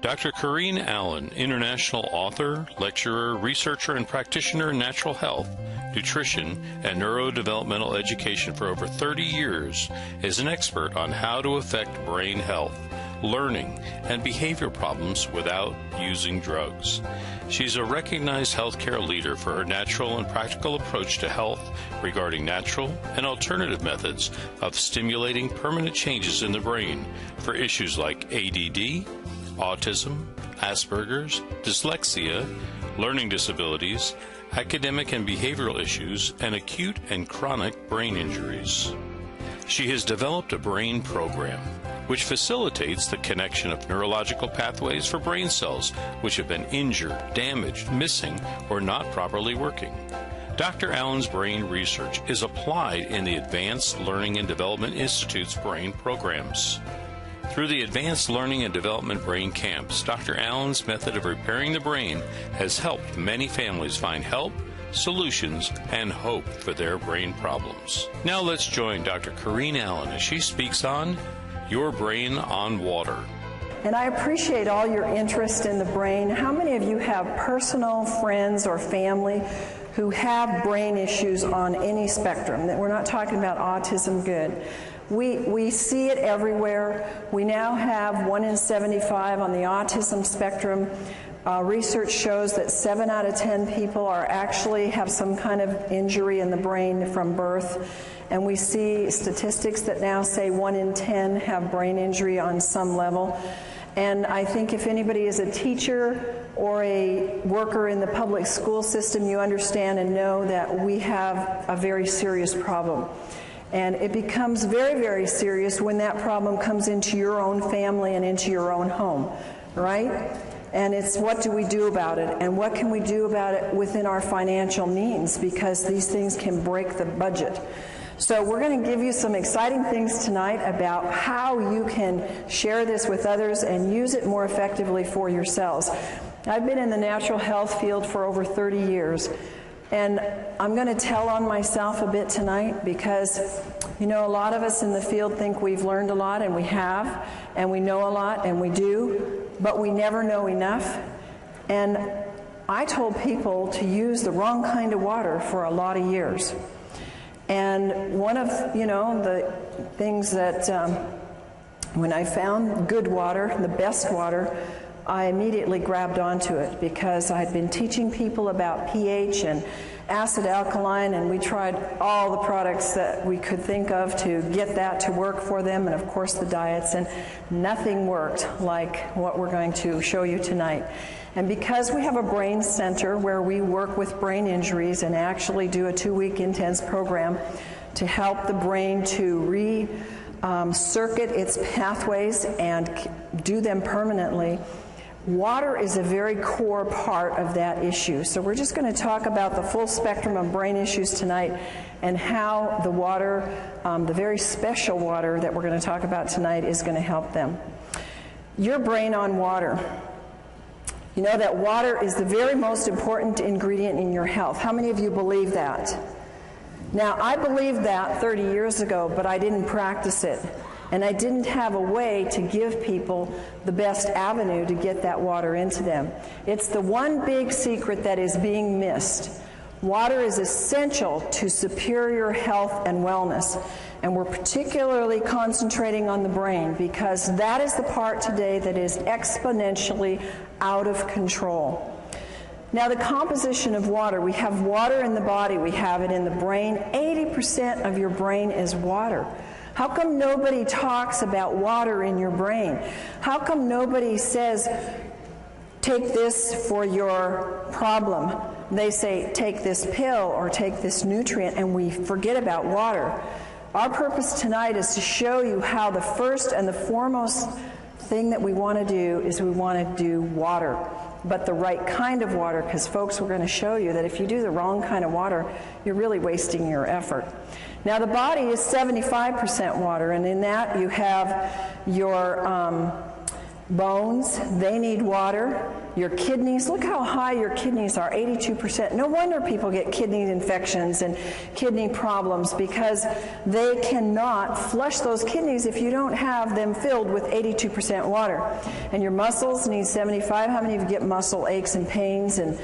Dr. Corinne Allen, international author, lecturer, researcher, and practitioner in natural health, nutrition, and neurodevelopmental education for over 30 years, is an expert on how to affect brain health, learning, and behavior problems without using drugs. She's a recognized healthcare leader for her natural and practical approach to health regarding natural and alternative methods of stimulating permanent changes in the brain for issues like ADD, autism, Asperger's, dyslexia, learning disabilities, academic and behavioral issues, and acute and chronic brain injuries. She has developed a brain program which facilitates the connection of neurological pathways for brain cells which have been injured, damaged, missing, or not properly working. Dr. Allen's brain research is applied in the Advanced Learning and Development Institute's brain programs. Through the Advanced Learning and Development Brain Camps, Dr. Allen's method of repairing the brain has helped many families find help, solutions, and hope for their brain problems. Now let's join Dr. Corinne Allen as she speaks on Your Brain on Water. And I appreciate all your interest in the brain. How many of you have personal friends or family who have brain issues on any spectrum? That we're not talking about autism, good. We see it everywhere. We now have 1 in 75 on the autism spectrum. Research shows that 7 out of 10 people actually have some kind of injury in the brain from birth. And we see statistics that now say 1 in 10 have brain injury on some level. And I think if anybody is a teacher or a worker in the public school system, you understand and know that we have a very serious problem. And it becomes very, very serious when that problem comes into your own family and into your own home, right? And it's what do we do about it? And what can we do about it within our financial means? Because these things can break the budget. So we're going to give you some exciting things tonight about how you can share this with others and use it more effectively for yourselves. I've been in the natural health field for over 30 years. And I'm going to tell on myself a bit tonight because, you know, a lot of us in the field think we've learned a lot, and we have, and we know a lot, and we do, but we never know enough. And I told people to use the wrong kind of water for a lot of years. And one of, you know, the things that when I found good water, the best water, I immediately grabbed onto it because I had been teaching people about pH and acid alkaline, and we tried all the products that we could think of to get that to work for them, and of course the diets, and nothing worked like what we're going to show you tonight. And because we have a brain center where we work with brain injuries and actually do a 2-week intense program to help the brain to circuit its pathways and do them permanently, water is a very core part of that issue. So we're just going to talk about the full spectrum of brain issues tonight and how the water, the very special water that we're going to talk about tonight, is going to help them. Your brain on water. You know that water is the very most important ingredient in your health. How many of you believe that? Now, I believed that 30 years ago, but I didn't practice it. And I didn't have a way to give people the best avenue to get that water into them. It's the one big secret that is being missed. Water is essential to superior health and wellness. And we're particularly concentrating on the brain because that is the part today that is exponentially out of control. Now, the composition of water. We have water in the body. We have it in the brain. 80% of your brain is water. How come nobody talks about water in your brain? How come nobody says, take this for your problem? They say, take this pill or take this nutrient, and we forget about water. Our purpose tonight is to show you how the first and the foremost thing that we want to do is we want to do water, but the right kind of water, because folks, we're going to show you that if you do the wrong kind of water, you're really wasting your effort. Now, the body is 75% water, and in that you have your bones, they need water. Your kidneys, look how high your kidneys are, 82%. No wonder people get kidney infections and kidney problems, because they cannot flush those kidneys if you don't have them filled with 82% water. And your muscles need 75. How many of you get muscle aches and pains, and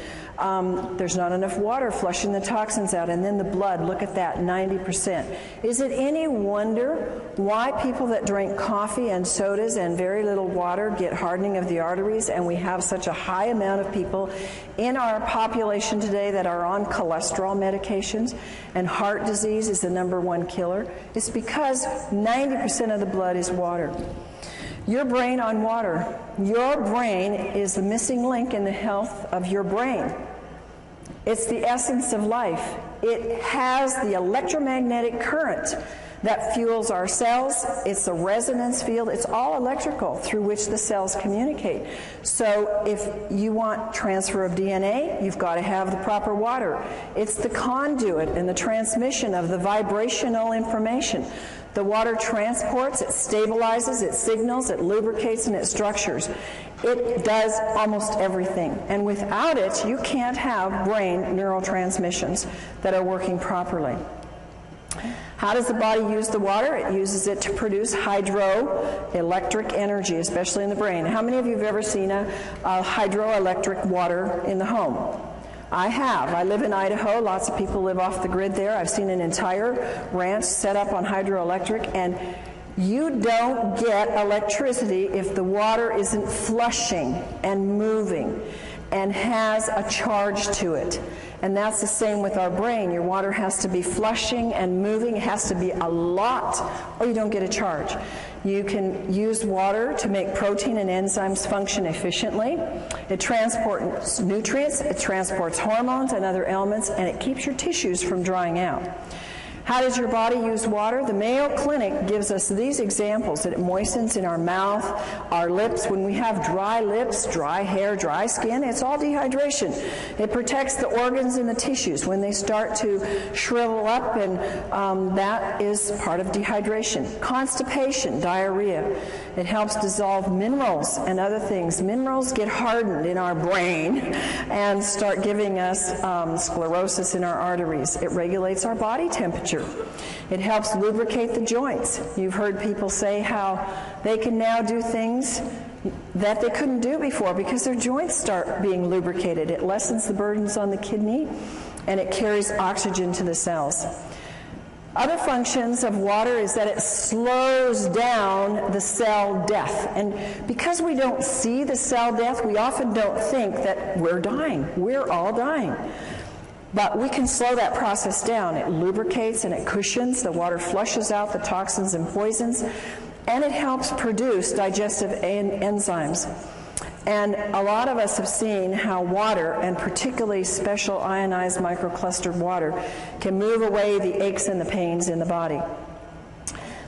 there's not enough water flushing the toxins out? And then the blood, look at that, 90%. Is it any wonder why people that drink coffee and sodas and very little water get hardening of the arteries, and we have such a high amount of people in our population today that are on cholesterol medications, and heart disease is the #1 killer? It's because 90% of the blood is water. Your brain on water. Your brain is the missing link in the health of your brain. It's the essence of life. It has the electromagnetic current that fuels our cells. It's the resonance field. It's all electrical through which the cells communicate. So if you want transfer of DNA, you've got to have the proper water. It's the conduit and the transmission of the vibrational information. The water transports, it stabilizes, it signals, it lubricates, and it structures. It does almost everything. And without it, you can't have brain neurotransmissions that are working properly. How does the body use the water? It uses it to produce hydroelectric energy, especially in the brain. How many of you have ever seen a hydroelectric water in the home? I have. I live in Idaho. Lots of people live off the grid there. I've seen an entire ranch set up on hydroelectric, and you don't get electricity if the water isn't flushing and moving and has a charge to it. And that's the same with our brain. Your water has to be flushing and moving. It has to be a lot, or you don't get a charge. You can use water to make protein and enzymes function efficiently. It transports nutrients, it transports hormones and other elements, and it keeps your tissues from drying out. How does your body use water? The Mayo Clinic gives us these examples. It moistens in our mouth, our lips. When we have dry lips, dry hair, dry skin, it's all dehydration. It protects the organs and the tissues when they start to shrivel up, and that is part of dehydration. Constipation, diarrhea. It helps dissolve minerals and other things. Minerals get hardened in our brain and start giving us sclerosis in our arteries. It regulates our body temperature. It helps lubricate the joints. You've heard people say how they can now do things that they couldn't do before because their joints start being lubricated. It lessens the burdens on the kidney, and it carries oxygen to the cells. Other functions of water is that it slows down the cell death. And because we don't see the cell death, we often don't think that we're dying. We're all dying. But we can slow that process down. It lubricates and it cushions. The water flushes out the toxins and poisons, and it helps produce digestive enzymes. And a lot of us have seen how water, and particularly special ionized microclustered water, can move away the aches and the pains in the body.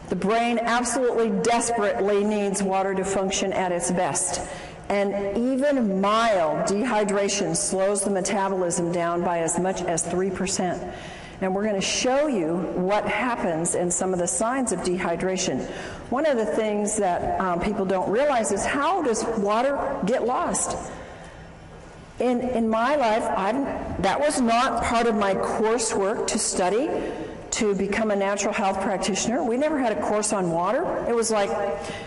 The brain absolutely desperately needs water to function at its best. And even mild dehydration slows the metabolism down by as much as 3%. And we're going to show you what happens and some of the signs of dehydration. One of the things that people don't realize is, how does water get lost? In my life, that was not part of my coursework to study to become a natural health practitioner. We never had a course on water. It was like,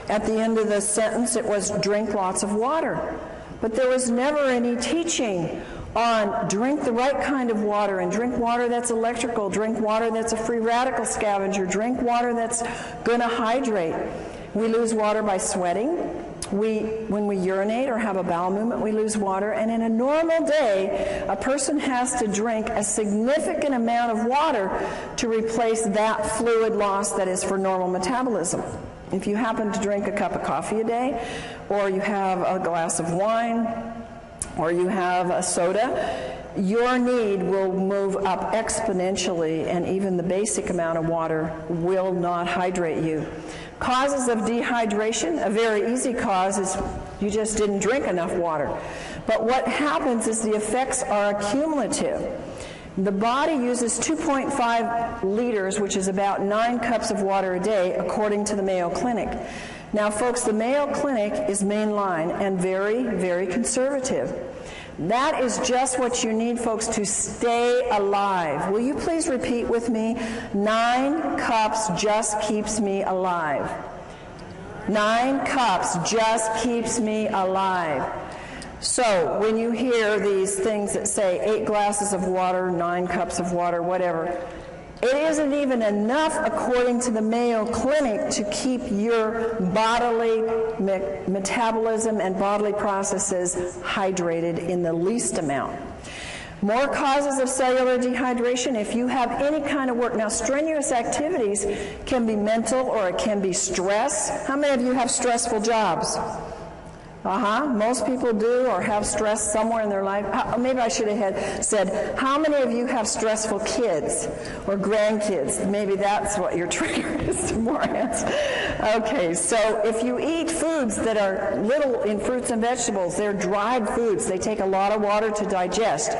at the end of the sentence, it was drink lots of water. But there was never any teaching on drink the right kind of water, and drink water that's electrical, drink water that's a free radical scavenger, drink water that's going to hydrate. We lose water by sweating. When we urinate or have a bowel movement, we lose water. And in a normal day, a person has to drink a significant amount of water to replace that fluid loss that is for normal metabolism. If you happen to drink a cup of coffee a day, or you have a glass of wine, or you have a soda, your need will move up exponentially, and even the basic amount of water will not hydrate you. Causes of dehydration, a very easy cause is you just didn't drink enough water. But what happens is the effects are cumulative. The body uses 2.5 liters, which is about 9 cups of water a day, according to the Mayo Clinic. Now, folks, the Mayo Clinic is mainline and very, very conservative. That is just what you need, folks, to stay alive. Will you please repeat with me? 9 cups just keeps me alive. 9 cups just keeps me alive. So when you hear these things that say 8 glasses of water, 9 cups of water, whatever, it isn't even enough, according to the Mayo Clinic, to keep your bodily metabolism and bodily processes hydrated in the least amount. More causes of cellular dehydration if you have any kind of work. Now, strenuous activities can be mental or it can be stress. How many of you have stressful jobs? Most people do or have stress somewhere in their life. Maybe I should have said, how many of you have stressful kids or grandkids? Maybe that's what your trigger is. More hands. Okay, so if you eat foods that are little in fruits and vegetables, they're dried foods. They take a lot of water to digest.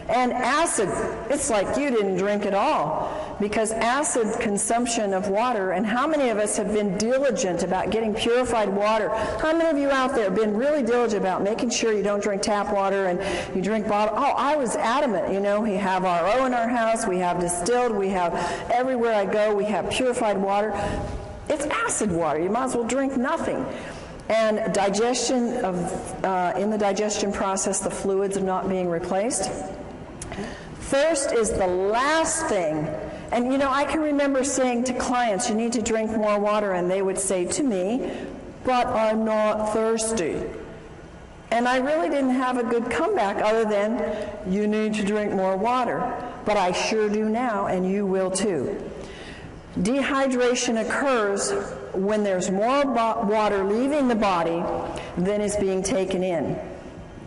And acid, it's like you didn't drink at all, because acid consumption of water, and how many of us have been diligent about getting purified water? How many of you out there have been really diligent about making sure you don't drink tap water and you drink bottled? Oh, I was adamant, you know, we have RO in our house, we have distilled, we have everywhere I go, we have purified water. It's acid water, you might as well drink nothing. And digestion of, in the digestion process, the fluids are not being replaced. Thirst is the last thing. And you know, I can remember saying to clients, you need to drink more water, and they would say to me, but I'm not thirsty. And I really didn't have a good comeback other than, you need to drink more water. But I sure do now, and you will too. Dehydration occurs when there's more water leaving the body than is being taken in.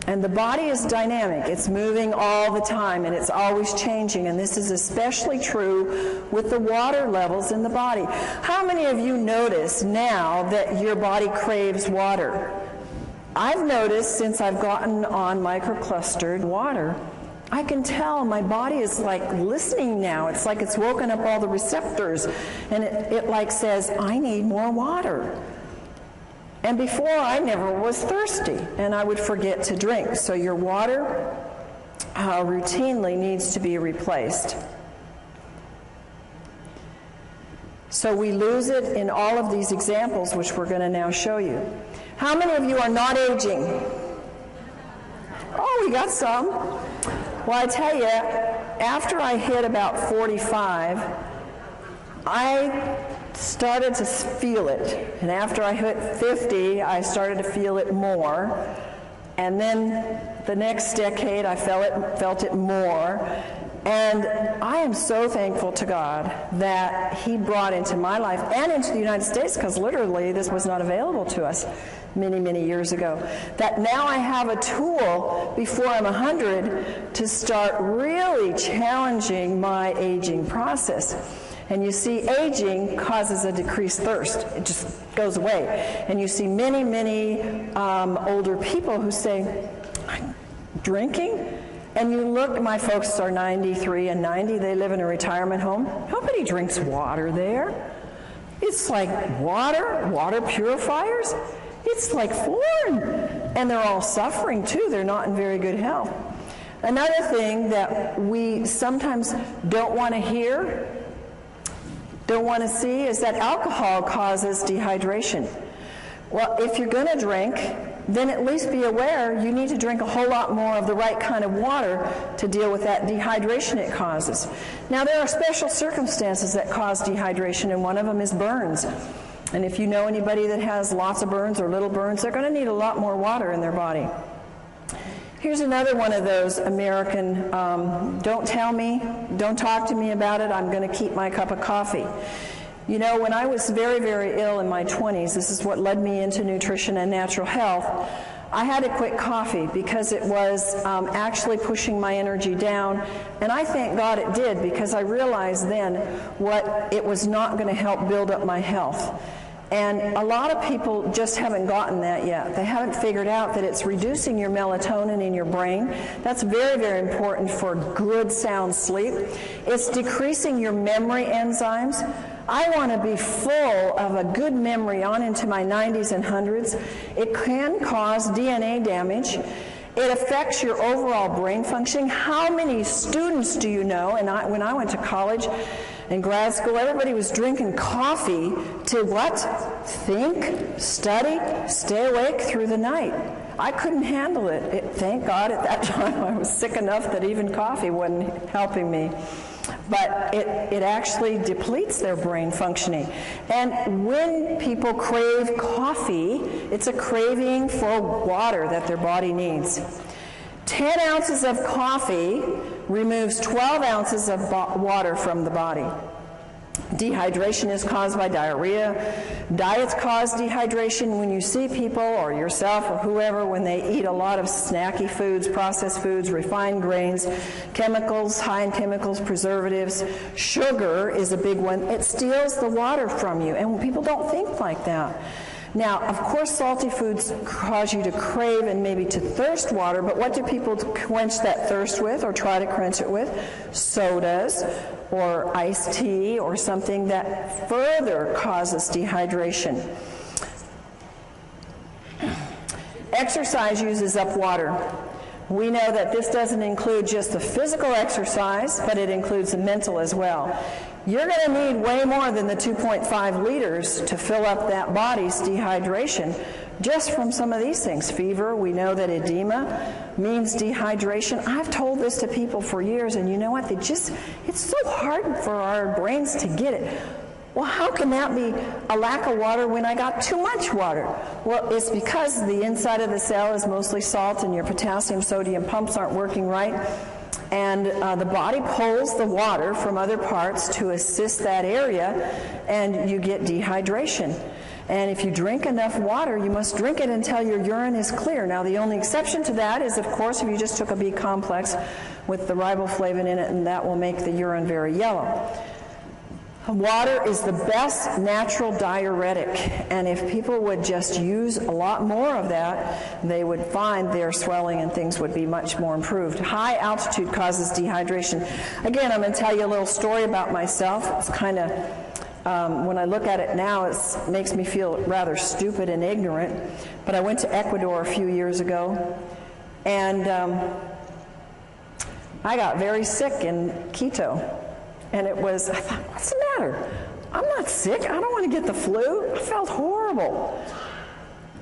And the body is dynamic. It's moving all the time, and it's always changing. And this is especially true with the water levels in the body. How many of you notice now that your body craves water? I've noticed since I've gotten on microclustered water, I can tell my body is like listening now. It's like it's woken up all the receptors, and it like says, I need more water. And before, I never was thirsty, and I would forget to drink. So your water routinely needs to be replaced. So we lose it in all of these examples, which we're going to now show you. How many of you are not aging? Oh, we got some. Well, I tell you, after I hit about 45, I started to feel it. And after I hit 50, I started to feel it more. And then the next decade, I felt it more. And I am so thankful to God that He brought into my life and into the United States, because literally this was not available to us many, many years ago, that now I have a tool before I'm 100 to start really challenging my aging process. And you see, aging causes a decreased thirst. It just goes away. And you see many, many older people who say, I'm drinking? And you look, my folks are 93 and 90. They live in a retirement home. Nobody drinks water there. It's like water purifiers. It's like foreign. And they're all suffering, too. They're not in very good health. Another thing that we sometimes don't want to hear, don't want to see, is that alcohol causes dehydration. Well, if you're going to drink, then at least be aware you need to drink a whole lot more of the right kind of water to deal with that dehydration it causes. Now, there are special circumstances that cause dehydration, and one of them is burns. And if you know anybody that has lots of burns or little burns, they're going to need a lot more water in their body. Here's another one of those American, don't tell me, don't talk to me about it, I'm going to keep my cup of coffee. You know, when I was very, very ill in my 20s, this is what led me into nutrition and natural health, I had to quit coffee because it was actually pushing my energy down. And I thank God it did, because I realized then what it was not going to help build up my health. And a lot of people just haven't gotten that yet. They haven't figured out that it's reducing your melatonin in your brain. That's very, very important for good, sound sleep. It's decreasing your memory enzymes. I want to be full of a good memory on into my 90s and 100s. It can cause DNA damage. It affects your overall brain functioning. How many students do you know? And when I went to college and grad school, everybody was drinking coffee to what? Think, study, stay awake through the night. I couldn't handle it. Thank God at that time I was sick enough that even coffee wasn't helping me. But it actually depletes their brain functioning. And when people crave coffee, it's a craving for water that their body needs. 10 ounces of coffee removes 12 ounces of water from the body. Dehydration is caused by diarrhea. Diets cause dehydration. When you see people or yourself or whoever, when they eat a lot of snacky foods, processed foods, refined grains, chemicals, high in chemicals, preservatives, sugar is a big one. It steals the water from you, and people don't think like that. Now, of course, salty foods cause you to crave and maybe to thirst water, but what do people quench that thirst with or try to quench it with? Sodas or iced tea or something that further causes dehydration. Exercise uses up water. We know that this doesn't include just the physical exercise, but it includes the mental as well. You're going to need way more than the 2.5 liters to fill up that body's dehydration just from some of these things. Fever, we know that edema means dehydration. I've told this to people for years, and you know what? It's so hard for our brains to get it. Well, how can that be a lack of water when I got too much water? Well, it's because the inside of the cell is mostly salt and your potassium sodium pumps aren't working right. And the body pulls the water from other parts to assist that area, and you get dehydration. And if you drink enough water, you must drink it until your urine is clear. Now, the only exception to that is, of course, if you just took a B complex with the riboflavin in it, and that will make the urine very yellow. Water is the best natural diuretic, and if people would just use a lot more of that, they would find their swelling and things would be much more improved. High altitude causes dehydration. Again, I'm going to tell you a little story about myself. It's kind of, when I look at it now, it makes me feel rather stupid and ignorant, but I went to Ecuador a few years ago, and I got very sick in Quito. And I thought, what's the matter? I'm not sick. I don't want to get the flu. I felt horrible.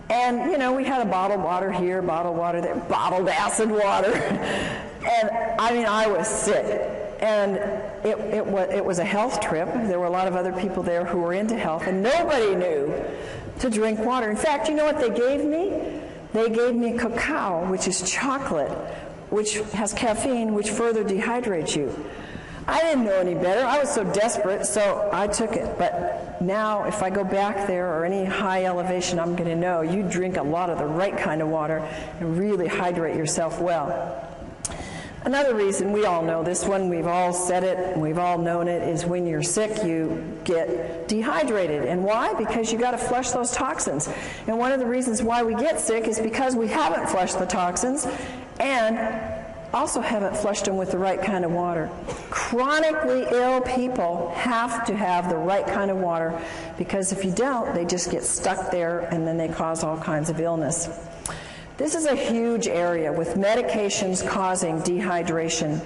And, we had a bottled water here, bottled water there, bottled acid water. And, I was sick. And it was a health trip. There were a lot of other people there who were into health, and nobody knew to drink water. In fact, you know what they gave me? They gave me cacao, which is chocolate, which has caffeine, which further dehydrates you. I didn't know any better. I was so desperate, so I took it. But now, if I go back there or any high elevation, I'm going to know you drink a lot of the right kind of water and really hydrate yourself well. Another reason, we all know this one, we've all said it, and we've all known it, is when you're sick, you get dehydrated. And why? Because you got to flush those toxins. And one of the reasons why we get sick is because we haven't flushed the toxins, and also haven't flushed them with the right kind of water. Chronically ill people have to have the right kind of water, because if you don't, they just get stuck there and then they cause all kinds of illness. This is a huge area with medications causing dehydration.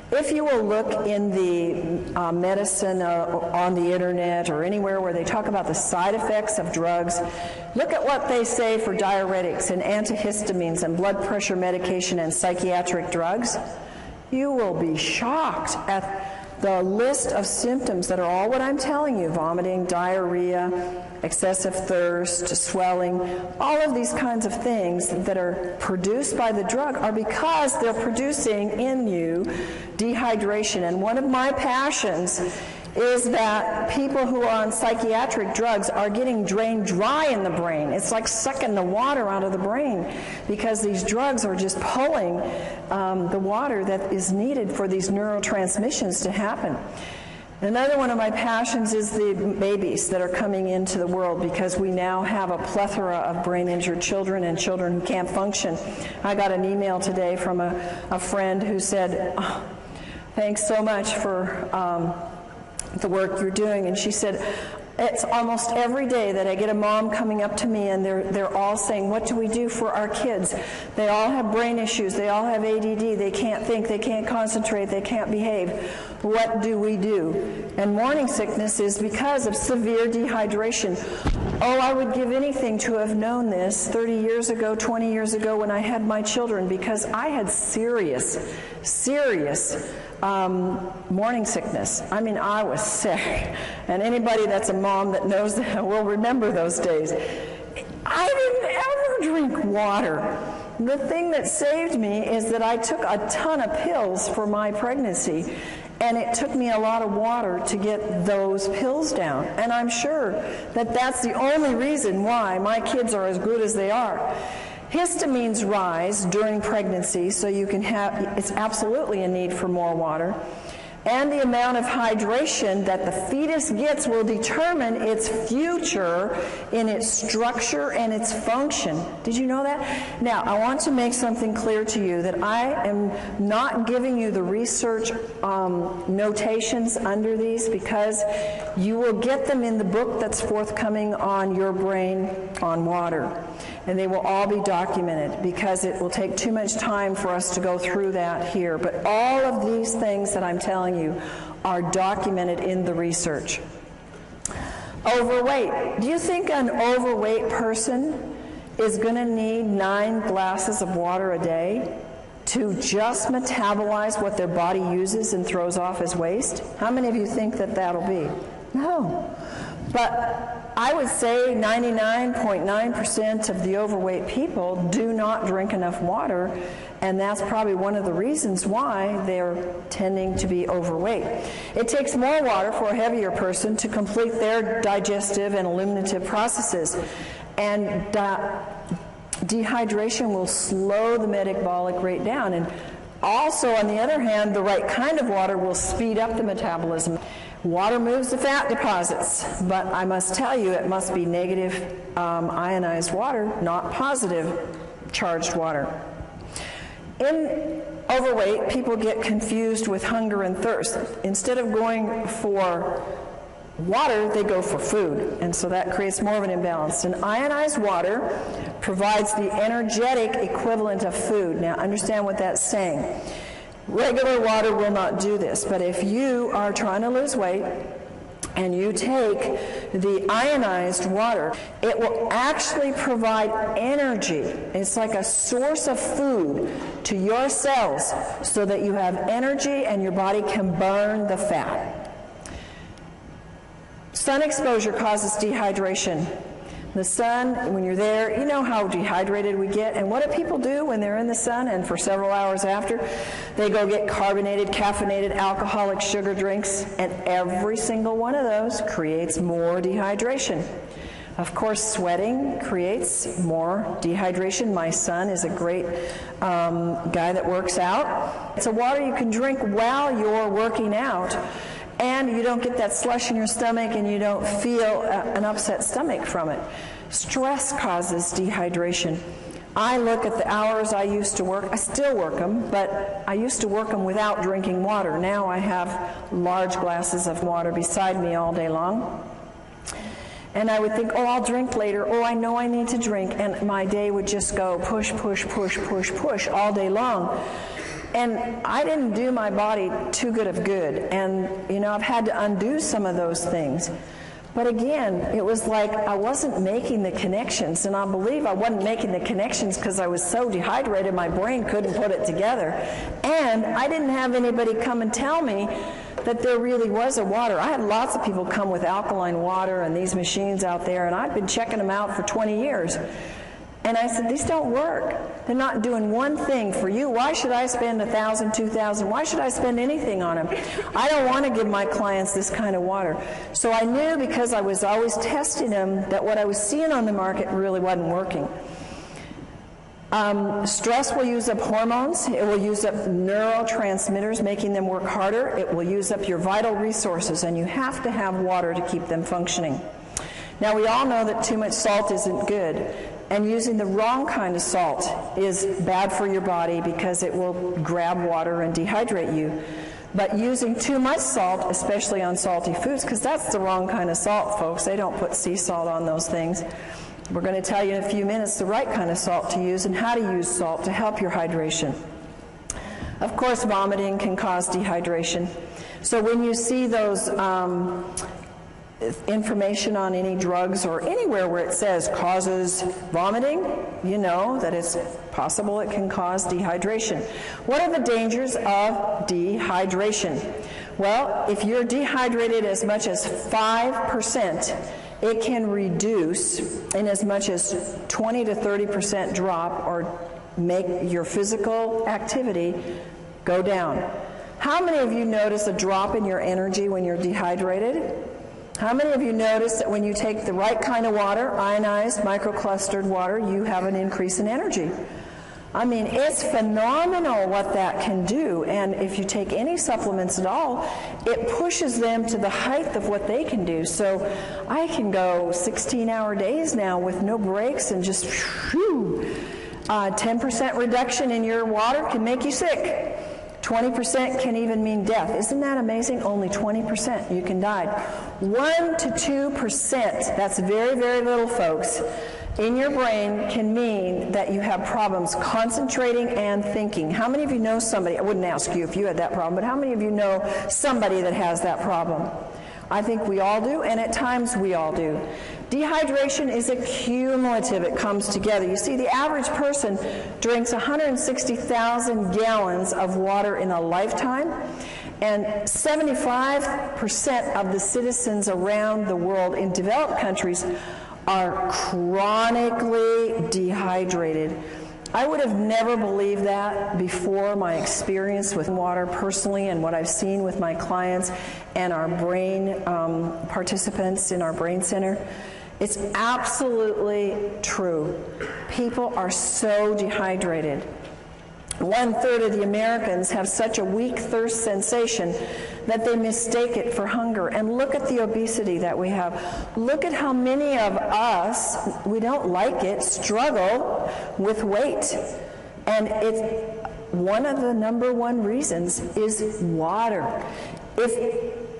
If you will look in the medicine on the internet or anywhere where they talk about the side effects of drugs, look at what they say for diuretics and antihistamines and blood pressure medication and psychiatric drugs. You will be shocked at the list of symptoms that are all what I'm telling you: vomiting, diarrhea, excessive thirst, swelling. All of these kinds of things that are produced by the drug are because they're producing in you dehydration. And one of my passions is that people who are on psychiatric drugs are getting drained dry in the brain. It's like sucking the water out of the brain, because these drugs are just pulling the water that is needed for these neurotransmissions to happen. Another one of my passions is the babies that are coming into the world, because we now have a plethora of brain-injured children and children who can't function. I got an email today from a friend who said, "Oh, thanks so much for the work you're doing. And she said, it's almost every day that I get a mom coming up to me and they're all saying, what do we do for our kids? They all have brain issues. They all have ADD. They can't think. They can't concentrate. They can't behave. What do we do? And morning sickness is because of severe dehydration. Oh, I would give anything to have known this 30 years ago, 20 years ago when I had my children, because I had serious morning sickness. I mean, I was sick. And anybody that's a mom that knows that will remember those days. I didn't ever drink water. The thing that saved me is that I took a ton of pills for my pregnancy, and it took me a lot of water to get those pills down. And I'm sure that that's the only reason why my kids are as good as they are. Histamines rise during pregnancy, so you can have, it's absolutely a need for more water. And the amount of hydration that the fetus gets will determine its future in its structure and its function. Did you know that? Now, I want to make something clear to you that I am not giving you the research notations under these, because you will get them in the book that's forthcoming on Your Brain on Water. And they will all be documented, because it will take too much time for us to go through that here. But all of these things that I'm telling you are documented in the research. Overweight. Do you think an overweight person is going to need 9 glasses of water a day to just metabolize what their body uses and throws off as waste? How many of you think that that'll be? No. But I would say 99.9% of the overweight people do not drink enough water, and that's probably one of the reasons why they're tending to be overweight. It takes more water for a heavier person to complete their digestive and eliminative processes, and dehydration will slow the metabolic rate down. And also, on the other hand, the right kind of water will speed up the metabolism. Water moves the fat deposits, but I must tell you, it must be negative ionized water, not positive charged water. In overweight, people get confused with hunger and thirst. Instead of going for water, they go for food, and so that creates more of an imbalance. And ionized water provides the energetic equivalent of food. Now, understand what that's saying. Regular water will not do this, but if you are trying to lose weight and you take the ionized water, it will actually provide energy. It's like a source of food to your cells so that you have energy and your body can burn the fat. Sun exposure causes dehydration. The sun, when you're there, you know how dehydrated we get. And what do people do when they're in the sun and for several hours after? They go get carbonated, caffeinated, alcoholic sugar drinks, and every single one of those creates more dehydration. Of course, sweating creates more dehydration. My son is a great guy that works out. It's a water you can drink while you're working out, and you don't get that slush in your stomach, and you don't feel an upset stomach from it. Stress causes dehydration. I look at the hours I used to work. I still work them, but I used to work them without drinking water. Now I have large glasses of water beside me all day long. And I would think, oh, I'll drink later. Oh, I know I need to drink. And my day would just go push, push, push, push, push all day long. And I didn't do my body too good of good. And, you know, I've had to undo some of those things. But again, it was like I wasn't making the connections. And I believe I wasn't making the connections because I was so dehydrated my brain couldn't put it together. And I didn't have anybody come and tell me that there really was a water. I had lots of people come with alkaline water and these machines out there, and I've been checking them out for 20 years. And I said, these don't work. They're not doing one thing for you. Why should I spend $1,000, $2,000? Why should I spend anything on them? I don't want to give my clients this kind of water. So I knew, because I was always testing them, that what I was seeing on the market really wasn't working. Stress will use up hormones. It will use up neurotransmitters, making them work harder. It will use up your vital resources, and you have to have water to keep them functioning. Now, we all know that too much salt isn't good, and using the wrong kind of salt is bad for your body because it will grab water and dehydrate you. But using too much salt, especially on salty foods, because that's the wrong kind of salt, folks. They don't put sea salt on those things. We're going to tell you in a few minutes the right kind of salt to use and how to use salt to help your hydration. Of course, vomiting can cause dehydration. So when you see those information on any drugs or anywhere where it says causes vomiting, you know that it's possible it can cause dehydration. What are the dangers of dehydration? Well, if you're dehydrated as much as 5%, it can reduce in as much as 20 to 30% drop or make your physical activity go down. How many of you notice a drop in your energy when you're dehydrated? How many of you notice that when you take the right kind of water, ionized, microclustered water, you have an increase in energy? I mean, it's phenomenal what that can do. And if you take any supplements at all, it pushes them to the height of what they can do. So I can go 16-hour days now with no breaks and just, 10% reduction in your water can make you sick. 20% can even mean death. Isn't that amazing? Only 20% you can die. 1 to 2%, that's very, very little, folks, in your brain can mean that you have problems concentrating and thinking. How many of you know somebody, I wouldn't ask you if you had that problem, but how many of you know somebody that has that problem? I think we all do, and at times we all do. Dehydration is a cumulative. It comes together. You see, the average person drinks 160,000 gallons of water in a lifetime, and 75% of the citizens around the world in developed countries are chronically dehydrated. I would have never believed that before my experience with water personally and what I've seen with my clients and our brain participants in our brain center. It's absolutely true. People are so dehydrated. 1/3 of the Americans have such a weak thirst sensation that they mistake it for hunger. And look at the obesity that we have. Look at how many of us, we don't like it, struggle with weight. And it's one of the number one reasons is water. If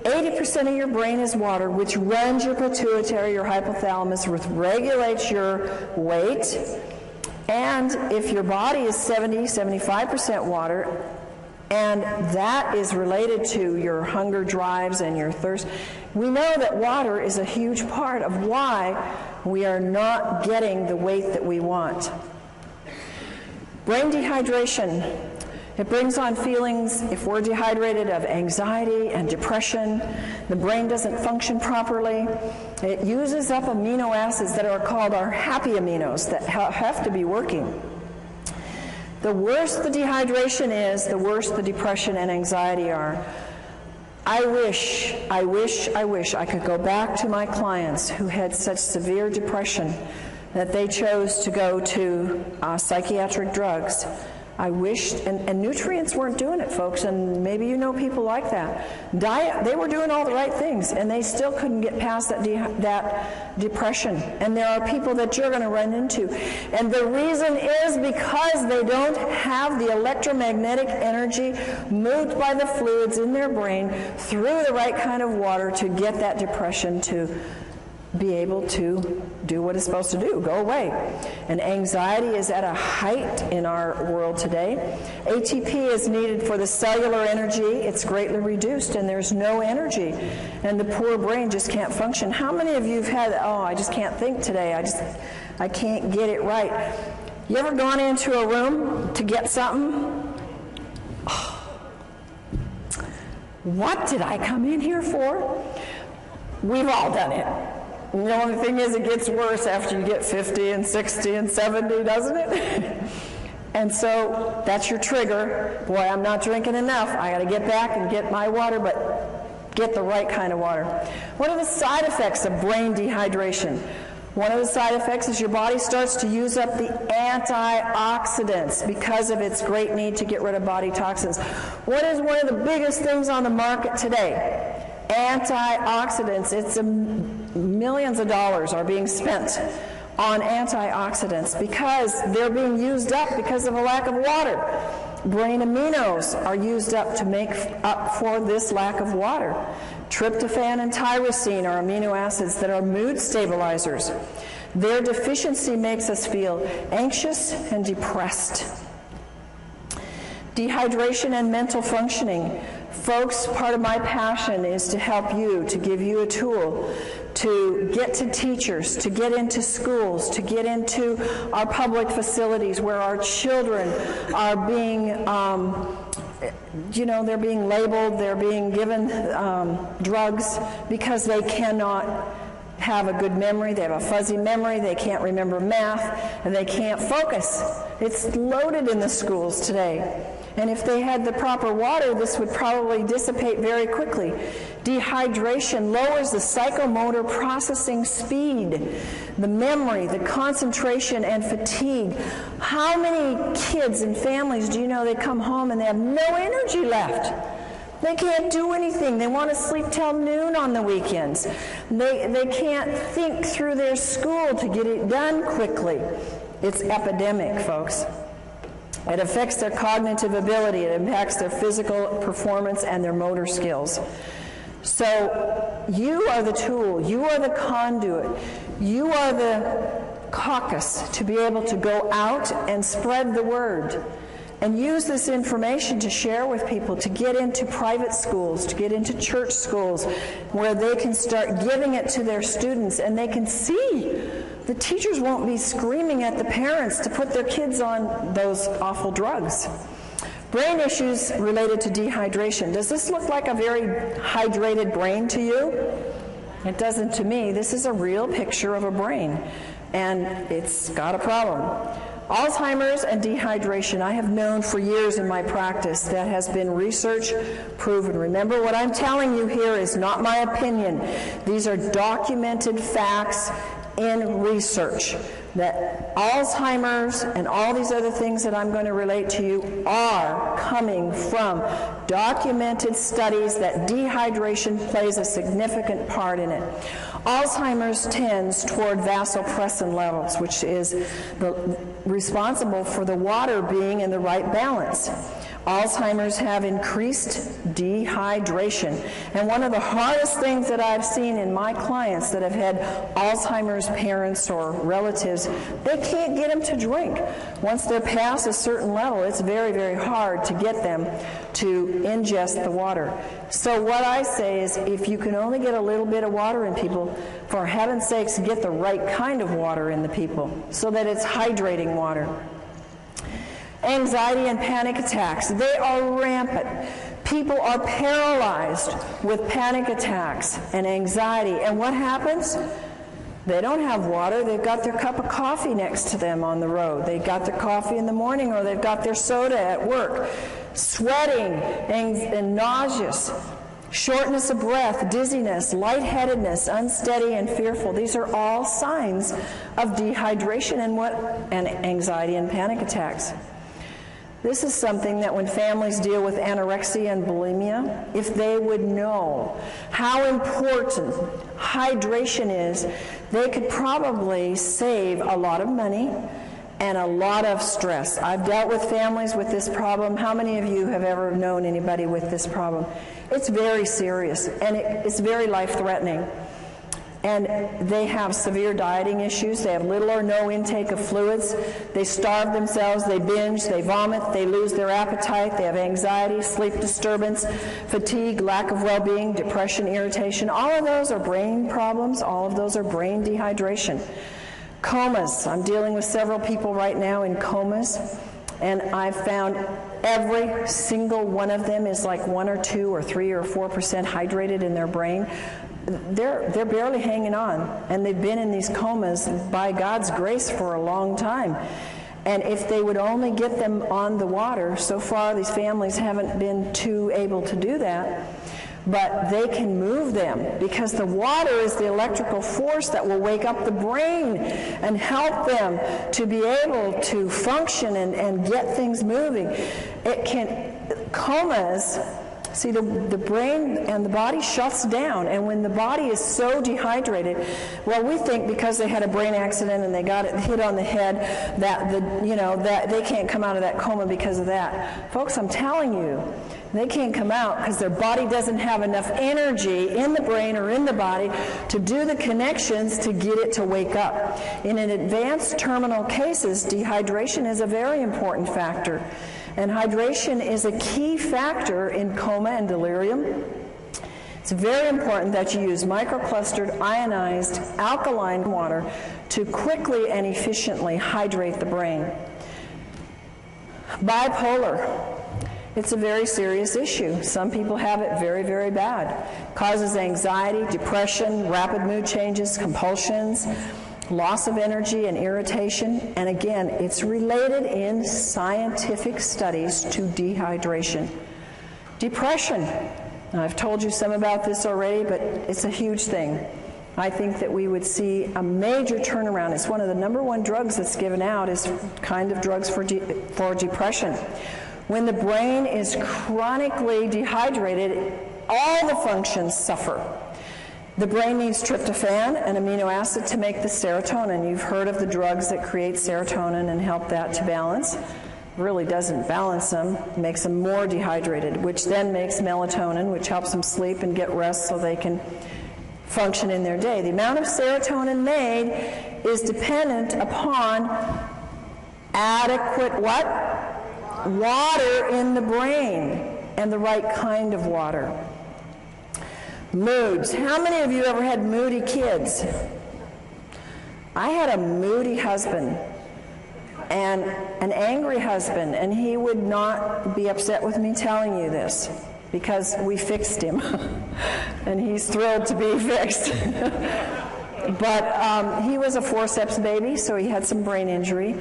80% of your brain is water, which runs your pituitary, your hypothalamus, which regulates your weight, and if your body is 70-75% water, and that is related to your hunger drives and your thirst, we know that water is a huge part of why we are not getting the weight that we want. Brain dehydration. It brings on feelings, if we're dehydrated, of anxiety and depression. The brain doesn't function properly. It uses up amino acids that are called our happy aminos that have to be working. The worse the dehydration is, the worse the depression and anxiety are. I wish I could go back to my clients who had such severe depression that they chose to go to psychiatric drugs. I wished, and nutrients weren't doing it, folks, and maybe you know people like that. Diet, they were doing all the right things, and they still couldn't get past that depression. And there are people that you're going to run into. And the reason is because they don't have the electromagnetic energy moved by the fluids in their brain through the right kind of water to get that depression to be able to do what it's supposed to do, go away. And anxiety is at a height in our world today. ATP is needed for the cellular energy. It's greatly reduced, and there's no energy. And the poor brain just can't function. How many of you have had, I just can't think today. I can't get it right. You ever gone into a room to get something? What did I come in here for? We've all done it. The only thing is it gets worse after you get 50 and 60 and 70, doesn't it? And so that's your trigger. Boy, I'm not drinking enough. I got to get back and get my water, but get the right kind of water. What are the side effects of brain dehydration? One of the side effects is your body starts to use up the antioxidants because of its great need to get rid of body toxins. What is one of the biggest things on the market today? Antioxidants. It's millions of dollars are being spent on antioxidants because they're being used up because of a lack of water. Brain aminos are used up to make up for this lack of water. Tryptophan and tyrosine are amino acids that are mood stabilizers. Their deficiency makes us feel anxious and depressed. Dehydration and mental functioning. Folks, part of my passion is to help you, to give you a tool to get to teachers, to get into schools, to get into our public facilities where our children are being, they're being labeled, they're being given drugs because they cannot have a good memory, they have a fuzzy memory, they can't remember math, and they can't focus. It's loaded in the schools today. And if they had the proper water, this would probably dissipate very quickly. Dehydration lowers the psychomotor processing speed, the memory, the concentration, and fatigue. How many kids and families do you know they come home and they have no energy left? They can't do anything. They want to sleep till noon on the weekends. They can't think through their school to get it done quickly. It's epidemic, folks. It affects their cognitive ability. It impacts their physical performance and their motor skills. So you are the tool. You are the conduit. You are the caucus to be able to go out and spread the word and use this information to share with people, to get into private schools, to get into church schools where they can start giving it to their students and they can see. The teachers won't be screaming at the parents to put their kids on those awful drugs. Brain issues related to dehydration. Does this look like a very hydrated brain to you? It doesn't to me. This is a real picture of a brain, and it's got a problem. Alzheimer's and dehydration, I have known for years in my practice. That has been research proven. Remember, what I'm telling you here is not my opinion. These are documented facts in research that Alzheimer's and all these other things that I'm going to relate to you are coming from documented studies that dehydration plays a significant part in it. Alzheimer's tends toward vasopressin levels, which is responsible for the water being in the right balance. Alzheimer's have increased dehydration. And one of the hardest things that I've seen in my clients that have had Alzheimer's parents or relatives, they can't get them to drink. Once they're past a certain level, it's very, very hard to get them to ingest the water. So what I say is, if you can only get a little bit of water in people, for heaven's sakes, get the right kind of water in the people so that it's hydrating water. Anxiety and panic attacks, they are rampant. People are paralyzed with panic attacks and anxiety. And what happens? They don't have water. They've got their cup of coffee next to them on the road. They've got their coffee in the morning, or they've got their soda at work. Sweating and nauseous, shortness of breath, dizziness, lightheadedness, unsteady and fearful. These are all signs of dehydration and anxiety and panic attacks. This is something that when families deal with anorexia and bulimia, if they would know how important hydration is, they could probably save a lot of money and a lot of stress. I've dealt with families with this problem. How many of you have ever known anybody with this problem? It's very serious, and it's very life-threatening. And they have severe dieting issues. They have little or no intake of fluids. They starve themselves. They binge. They vomit. They lose their appetite. They have anxiety, sleep disturbance, fatigue, lack of well-being, depression, irritation. All of those are brain problems. All of those are brain dehydration. Comas. I'm dealing with several people right now in comas, and I've found every single one of them is like 1 or 2 or 3 or 4% hydrated in their brain. They're barely hanging on, and they've been in these comas by God's grace for a long time. And if they would only get them on the water, so far these families haven't been too able to do that, but they can move them because the water is the electrical force that will wake up the brain and help them to be able to function and get things moving. Comas See, the brain and the body shuts down, and when the body is so dehydrated, well, we think because they had a brain accident and they got it hit on the head that that they can't come out of that coma because of that. Folks, I'm telling you, they can't come out because their body doesn't have enough energy in the brain or in the body to do the connections to get it to wake up. In an advanced terminal cases, dehydration is a very important factor. And hydration is a key factor in coma and delirium. It's very important that you use microclustered, ionized, alkaline water to quickly and efficiently hydrate the brain. Bipolar. It's a very serious issue. Some people have it very, very bad. Causes anxiety, depression, rapid mood changes, compulsions, loss of energy and irritation, and again, it's related in scientific studies to dehydration. Depression. Now, I've told you some about this already, but it's a huge thing. I think that we would see a major turnaround. It's one of the number one drugs that's given out is kind of drugs for depression. When the brain is chronically dehydrated, all the functions suffer. The brain needs tryptophan, an amino acid, to make the serotonin. You've heard of the drugs that create serotonin and help that to balance. Really doesn't balance them, makes them more dehydrated, which then makes melatonin, which helps them sleep and get rest so they can function in their day. The amount of serotonin made is dependent upon adequate what? Water in the brain, and the right kind of water. Moods. How many of you ever had moody kids? I had a moody husband and an angry husband, and he would not be upset with me telling you this because we fixed him and he's thrilled to be fixed. But he was a forceps baby, so he had some brain injury.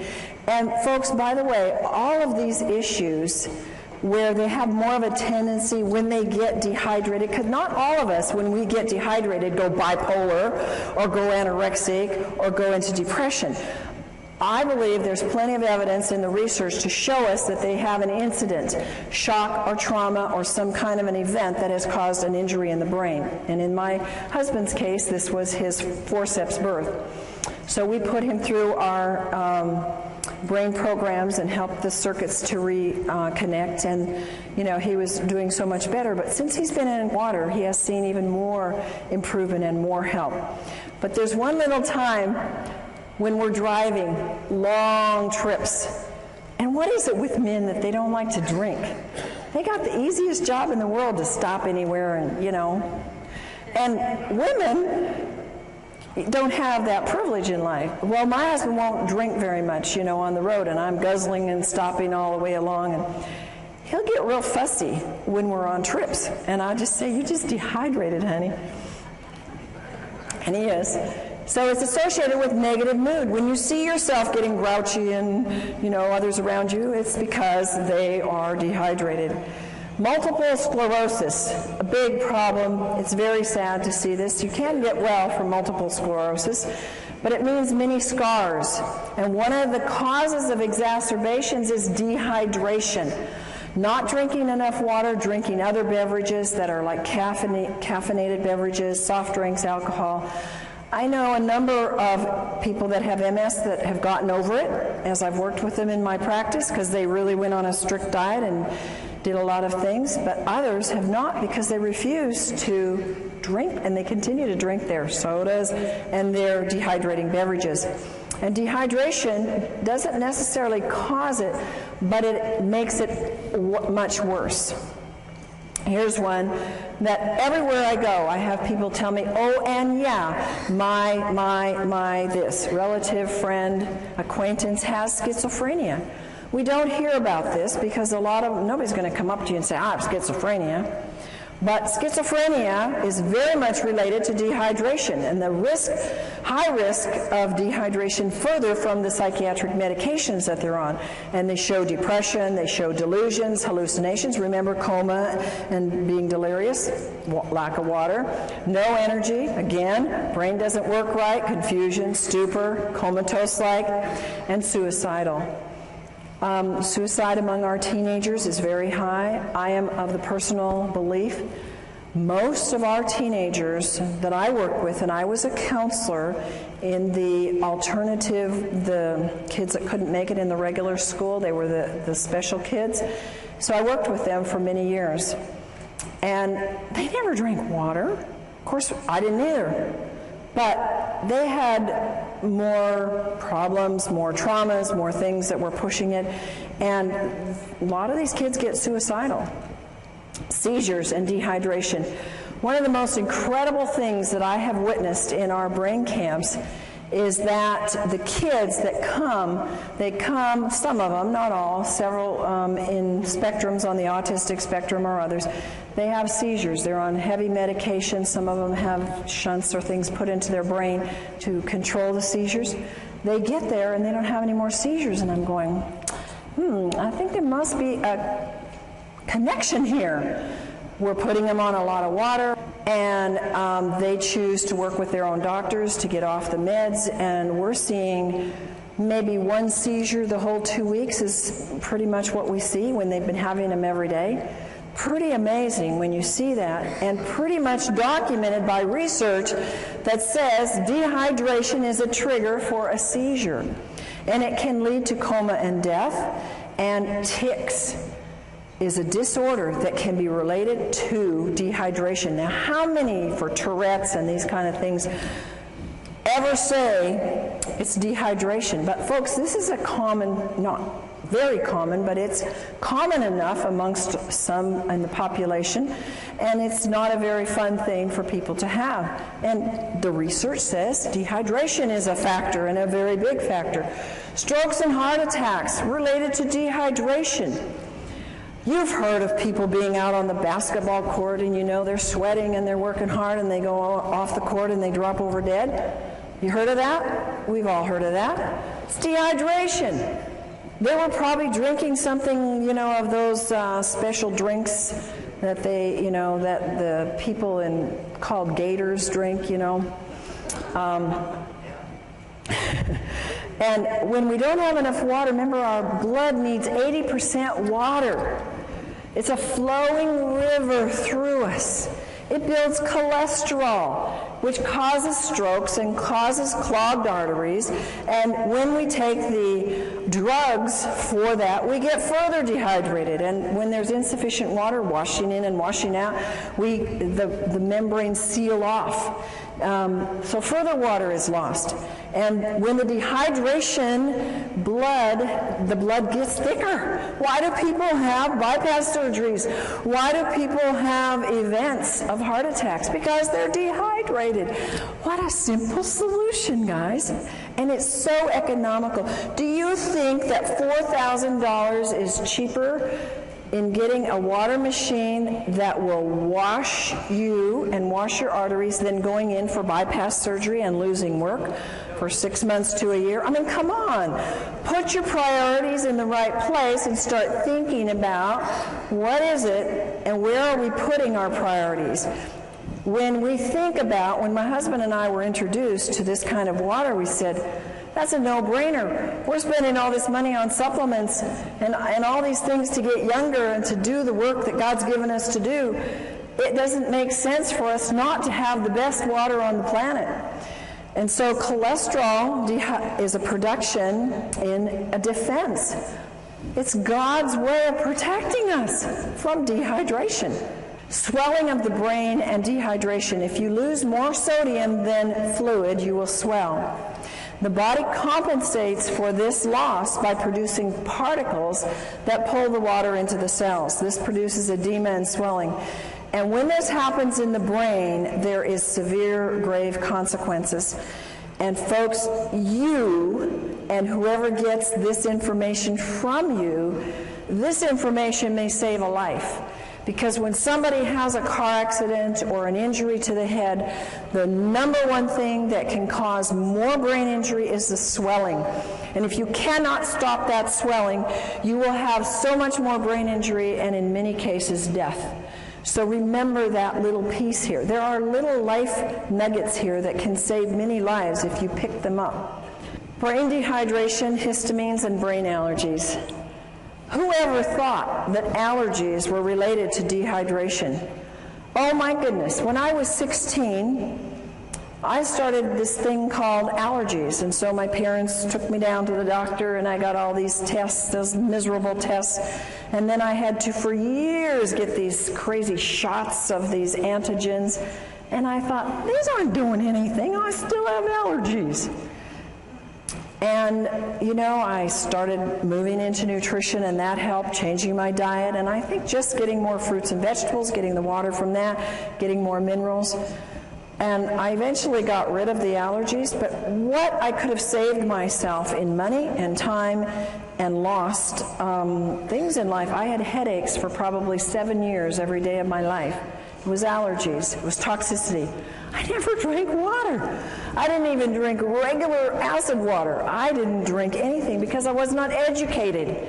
And folks, by the way, all of these issues where they have more of a tendency when they get dehydrated, because not all of us, when we get dehydrated, go bipolar or go anorexic or go into depression. I believe there's plenty of evidence in the research to show us that they have an incident, shock or trauma or some kind of an event that has caused an injury in the brain. And in my husband's case, this was his forceps birth. So we put him through our brain programs and helped the circuits to reconnect, and he was doing so much better. But since he's been in water, he has seen even more improvement and more help. But there's one little time when we're driving long trips, and what is it with men that they don't like to drink? They got the easiest job in the world to stop anywhere, and women don't have that privilege in life. Well, my husband won't drink very much, on the road, and I'm guzzling and stopping all the way along, and he'll get real fussy when we're on trips, and I just say, "You just dehydrated, honey." And he is. So it's associated with negative mood. When you see yourself getting grouchy and, others around you, it's because they are dehydrated. Multiple sclerosis, a big problem. It's very sad to see this. You can get well from multiple sclerosis, but it means many scars. And one of the causes of exacerbations is dehydration. Not drinking enough water, drinking other beverages that are like caffeinated beverages, soft drinks, alcohol. I know a number of people that have MS that have gotten over it as I've worked with them in my practice because they really went on a strict diet and did a lot of things, but others have not because they refuse to drink, and they continue to drink their sodas and their dehydrating beverages. And dehydration doesn't necessarily cause it, but it makes it much worse. Here's one that everywhere I go, I have people tell me, "Oh, and yeah, my this relative, friend, acquaintance has schizophrenia." We don't hear about this because nobody's going to come up to you and say, "I have schizophrenia." But schizophrenia is very much related to dehydration, and the high risk of dehydration further from the psychiatric medications that they're on. And they show depression, they show delusions, hallucinations. Remember coma and being delirious, lack of water, no energy, again, brain doesn't work right, confusion, stupor, comatose-like, and suicidal. Suicide among our teenagers is very high. I am of the personal belief most of our teenagers that I work with, and I was a counselor in the alternative, the kids that couldn't make it in the regular school, they were the special kids. So I worked with them for many years. And they never drank water. Of course, I didn't either. But they had more problems, more traumas, more things that were pushing it. And a lot of these kids get suicidal. Seizures and dehydration. One of the most incredible things that I have witnessed in our brain camps is that the kids that come, they come, some of them, not all, several in spectrums on the autistic spectrum or others, they have seizures. They're on heavy medication. Some of them have shunts or things put into their brain to control the seizures. They get there and they don't have any more seizures, and I'm going, I think there must be a connection here. We're putting them on a lot of water, and they choose to work with their own doctors to get off the meds, and we're seeing maybe one seizure the whole 2 weeks is pretty much what we see when they've been having them every day. Pretty amazing when you see that, and pretty much documented by research that says dehydration is a trigger for a seizure, and it can lead to coma and death. And tics is a disorder that can be related to dehydration. Now, how many for Tourette's and these kind of things ever say it's dehydration? But folks, this is a common, not very common, but it's common enough amongst some in the population, and it's not a very fun thing for people to have. And the research says dehydration is a factor, and a very big factor. Strokes and heart attacks related to dehydration. You've heard of people being out on the basketball court and you know they're sweating and they're working hard and they go off the court and they drop over dead. You heard of that? We've all heard of that. It's dehydration. They were probably drinking something, of those special drinks that they, that the people called gators drink, And when we don't have enough water, remember our blood needs 80% water. It's a flowing river through us. It builds cholesterol, which causes strokes and causes clogged arteries. And when we take the drugs for that, we get further dehydrated. And when there's insufficient water washing in and washing out, the membranes seal off. So further water is lost. And when the dehydration, the blood gets thicker. Why do people have bypass surgeries? Why do people have events of heart attacks? Because they're dehydrated. What a simple solution, guys. And it's so economical. Do you think that $4,000 is cheaper in getting a water machine that will wash you and wash your arteries than going in for bypass surgery and losing work for 6 months to a year? I mean, come on. Put your priorities in the right place and start thinking about what is it and where are we putting our priorities. When we think about, when my husband and I were introduced to this kind of water, we said, that's a no-brainer. We're spending all this money on supplements and all these things to get younger and to do the work that God's given us to do. It doesn't make sense for us not to have the best water on the planet. And so cholesterol is a production in a defense. It's God's way of protecting us from dehydration. Swelling of the brain and dehydration. If you lose more sodium than fluid, you will swell. The body compensates for this loss by producing particles that pull the water into the cells. This produces edema and swelling. And when this happens in the brain, there is severe, grave consequences. And folks, you and whoever gets this information from you, this information may save a life. Because when somebody has a car accident or an injury to the head, the number one thing that can cause more brain injury is the swelling. And if you cannot stop that swelling, you will have so much more brain injury and in many cases death. So remember that little piece here. There are little life nuggets here that can save many lives if you pick them up. Brain dehydration, histamines, and brain allergies. Whoever thought that allergies were related to dehydration? Oh my goodness, when I was 16, I started this thing called allergies, and so my parents took me down to the doctor and I got all these tests, those miserable tests, and then I had to for years get these crazy shots of these antigens, and I thought, these aren't doing anything, I still have allergies. And, you know, I started moving into nutrition, and that helped, changing my diet, and I think just getting more fruits and vegetables, getting the water from that, getting more minerals. And I eventually got rid of the allergies, but what I could have saved myself in money and time and lost things in life. I had headaches for probably 7 years every day of my life. It was allergies. It was toxicity. I never drank water. I didn't even drink regular acid water. I didn't drink anything because I was not educated.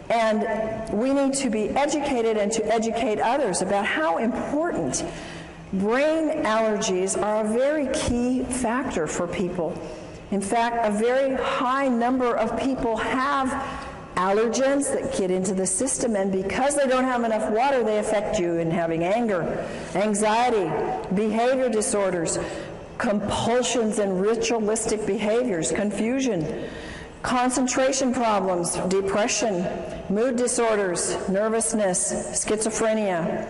And we need to be educated and to educate others about how important brain allergies are a very key factor for people. In fact, a very high number of people have allergens that get into the system, and because they don't have enough water, they affect you in having anger, anxiety, behavior disorders, compulsions and ritualistic behaviors, confusion, concentration problems, depression, mood disorders, nervousness, schizophrenia,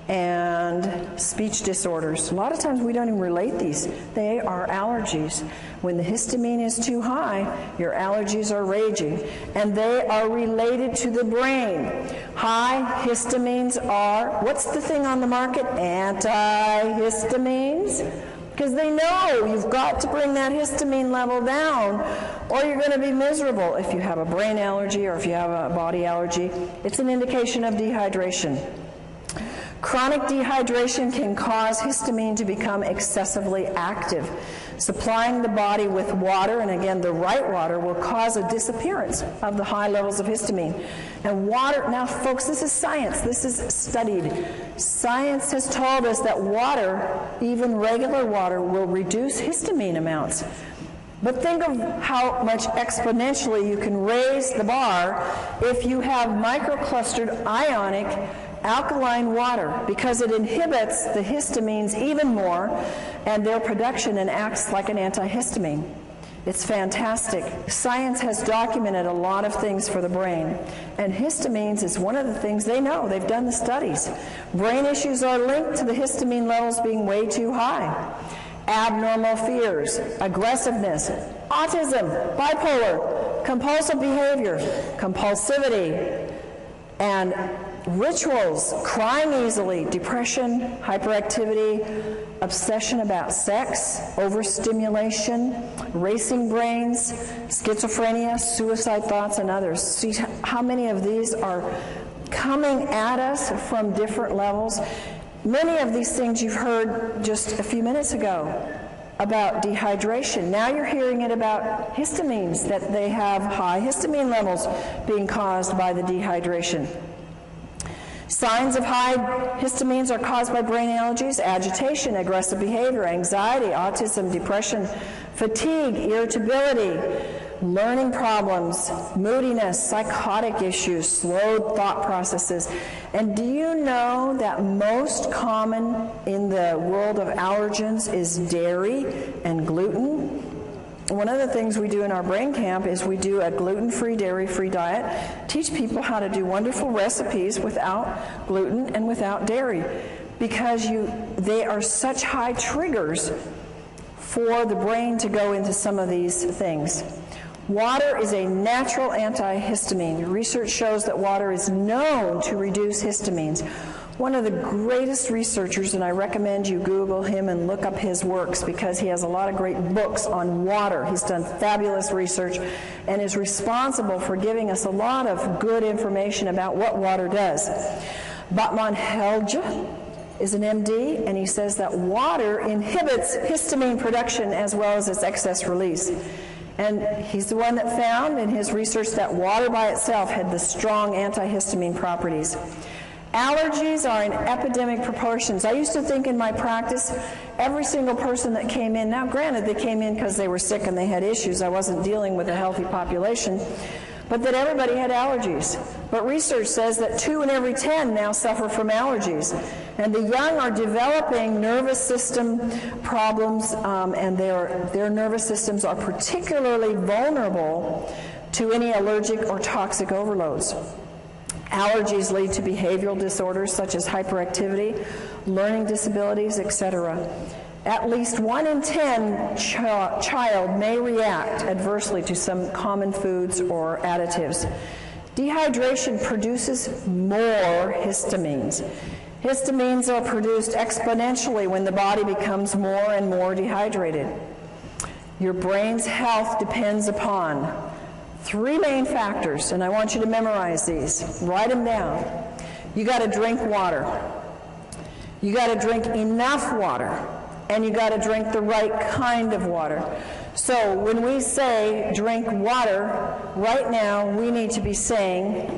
and speech disorders. A lot of times we don't even relate these. They are allergies. When the histamine is too high, your allergies are raging, and they are related to the brain. High histamines are, what's the thing on the market? Antihistamines. Because they know you've got to bring that histamine level down or you're going to be miserable. If you have a brain allergy or if you have a body allergy, it's an indication of dehydration. Chronic dehydration can cause histamine to become excessively active. Supplying the body with water, and again the right water, will cause a disappearance of the high levels of histamine. And water, now folks, this is science, this is studied. Science has told us that water, even regular water, will reduce histamine amounts. But think of how much exponentially you can raise the bar if you have microclustered ionic alkaline water, because it inhibits the histamines even more and their production and acts like an antihistamine. It's fantastic. Science has documented a lot of things for the brain, and histamines is one of the things they know. They've done the studies. Brain issues are linked to the histamine levels being way too high. Abnormal fears, aggressiveness, autism, bipolar, compulsive behavior, compulsivity, and rituals, crying easily, depression, hyperactivity, obsession about sex, overstimulation, racing brains, schizophrenia, suicide thoughts, and others. See how many of these are coming at us from different levels. Many of these things you've heard just a few minutes ago about dehydration. Now you're hearing it about histamines, that they have high histamine levels being caused by the dehydration. Signs of high histamines are caused by brain allergies, agitation, aggressive behavior, anxiety, autism, depression, fatigue, irritability, learning problems, moodiness, psychotic issues, slowed thought processes. And do you know that most common in the world of allergens is dairy and gluten? One of the things we do in our brain camp is we do a gluten-free, dairy-free diet, teach people how to do wonderful recipes without gluten and without dairy, because they are such high triggers for the brain to go into some of these things. Water is a natural antihistamine. Research shows that water is known to reduce histamines. One of the greatest researchers, and I recommend you Google him and look up his works because he has a lot of great books on water. He's done fabulous research and is responsible for giving us a lot of good information about what water does. Batman Helge is an MD, and he says that water inhibits histamine production as well as its excess release. And he's the one that found in his research that water by itself had the strong antihistamine properties. Allergies are in epidemic proportions. I used to think in my practice, every single person that came in, now granted they came in because they were sick and they had issues, I wasn't dealing with a healthy population, but that everybody had allergies. But research says that 2 in every 10 now suffer from allergies. And the young are developing nervous system problems, and their nervous systems are particularly vulnerable to any allergic or toxic overloads. Allergies lead to behavioral disorders such as hyperactivity, learning disabilities, etc. At least 1 in 10 child may react adversely to some common foods or additives. Dehydration produces more histamines. Histamines are produced exponentially when the body becomes more and more dehydrated. Your brain's health depends upon 3 main factors, and I want you to memorize these. Write them down. You got to drink water. You got to drink enough water, and you got to drink the right kind of water. So when we say drink water, right now we need to be saying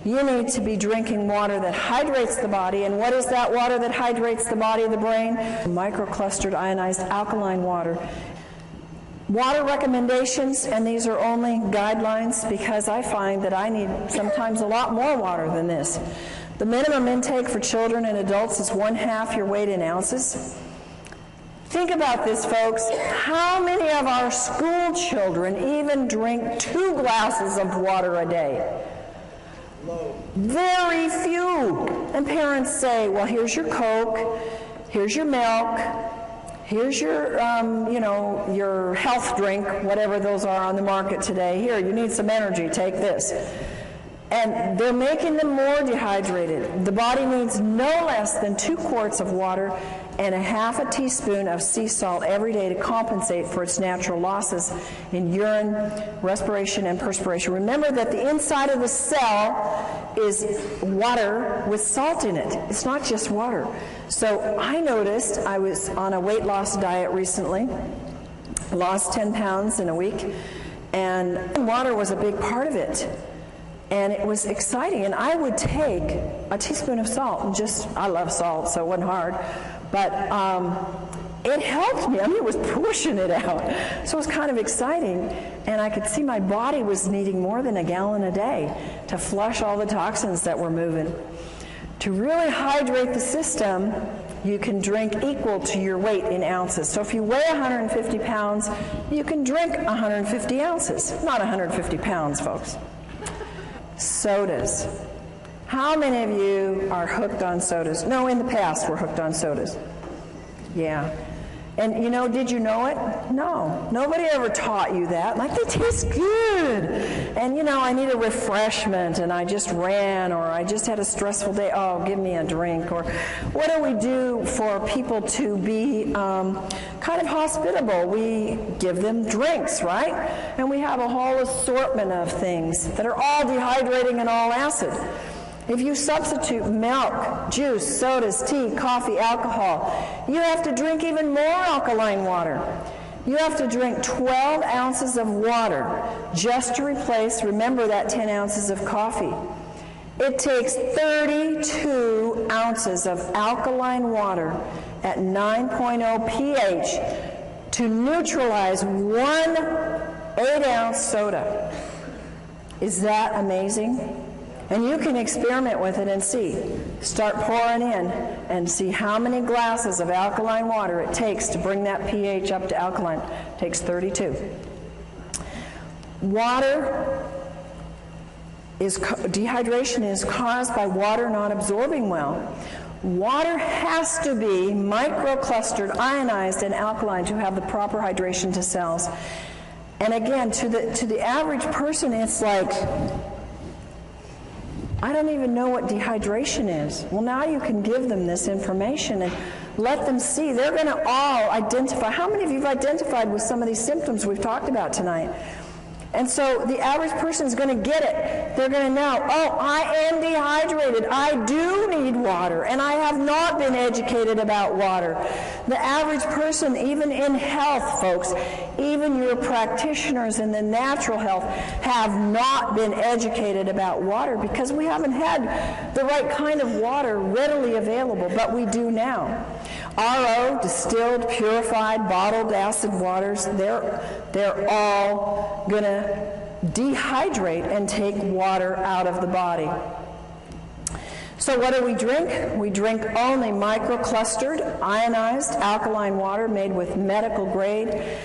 you need to be drinking water that hydrates the body. And what is that water that hydrates the body of the brain? Microclustered ionized alkaline water. Water recommendations, and these are only guidelines because I find that I need sometimes a lot more water than this. The minimum intake for children and adults is 1/2 your weight in ounces. Think about this, folks. How many of our school children even drink 2 glasses of water a day? Very few. And parents say, well, here's your Coke, here's your milk, here's your, your health drink, whatever those are on the market today. Here, you need some energy, take this. And they're making them more dehydrated. The body needs no less than 2 quarts of water and 1/2 teaspoon of sea salt every day to compensate for its natural losses in urine, respiration, and perspiration. Remember that the inside of the cell is water with salt in it. It's not just water. So I noticed, I was on a weight loss diet recently, lost 10 pounds in a week, and water was a big part of it. And it was exciting. And I would take a teaspoon of salt and I love salt, so it wasn't hard. But it helped me. I mean, it was pushing it out. So it was kind of exciting. And I could see my body was needing more than a gallon a day to flush all the toxins that were moving. To really hydrate the system, you can drink equal to your weight in ounces. So if you weigh 150 pounds, you can drink 150 ounces. Not 150 pounds, folks. Sodas. How many of you are hooked on sodas? No, in the past were hooked on sodas. Yeah. And did you know it? No. Nobody ever taught you that. Like, they taste good. And I need a refreshment, and I just ran, or I just had a stressful day. Oh, give me a drink. Or what do we do for people to be kind of hospitable? We give them drinks, right? And we have a whole assortment of things that are all dehydrating and all acid. If you substitute milk, juice, sodas, tea, coffee, alcohol, you have to drink even more alkaline water. You have to drink 12 ounces of water just to replace, remember, that 10 ounces of coffee. It takes 32 ounces of alkaline water at 9.0 pH to neutralize 1 8-ounce soda. Is that amazing? And you can experiment with it and see. Start pouring in and see how many glasses of alkaline water it takes to bring that pH up to alkaline. It takes 32. Dehydration is caused by water not absorbing well. Water has to be microclustered, ionized, and alkaline to have the proper hydration to cells. And again, to the average person, it's like, I don't even know what dehydration is. Well, now you can give them this information and let them see. They're going to all identify. How many of you have identified with some of these symptoms we've talked about tonight? And so the average person is going to get it. They're going to know, oh, I am dehydrated. I do need water, and I have not been educated about water. The average person, even in health, folks, even your practitioners in the natural health, have not been educated about water because we haven't had the right kind of water readily available, but we do now. RO, distilled, purified, bottled acid waters, they're all going to dehydrate and take water out of the body. So what do we drink? We drink only microclustered, ionized, alkaline water made with medical grade.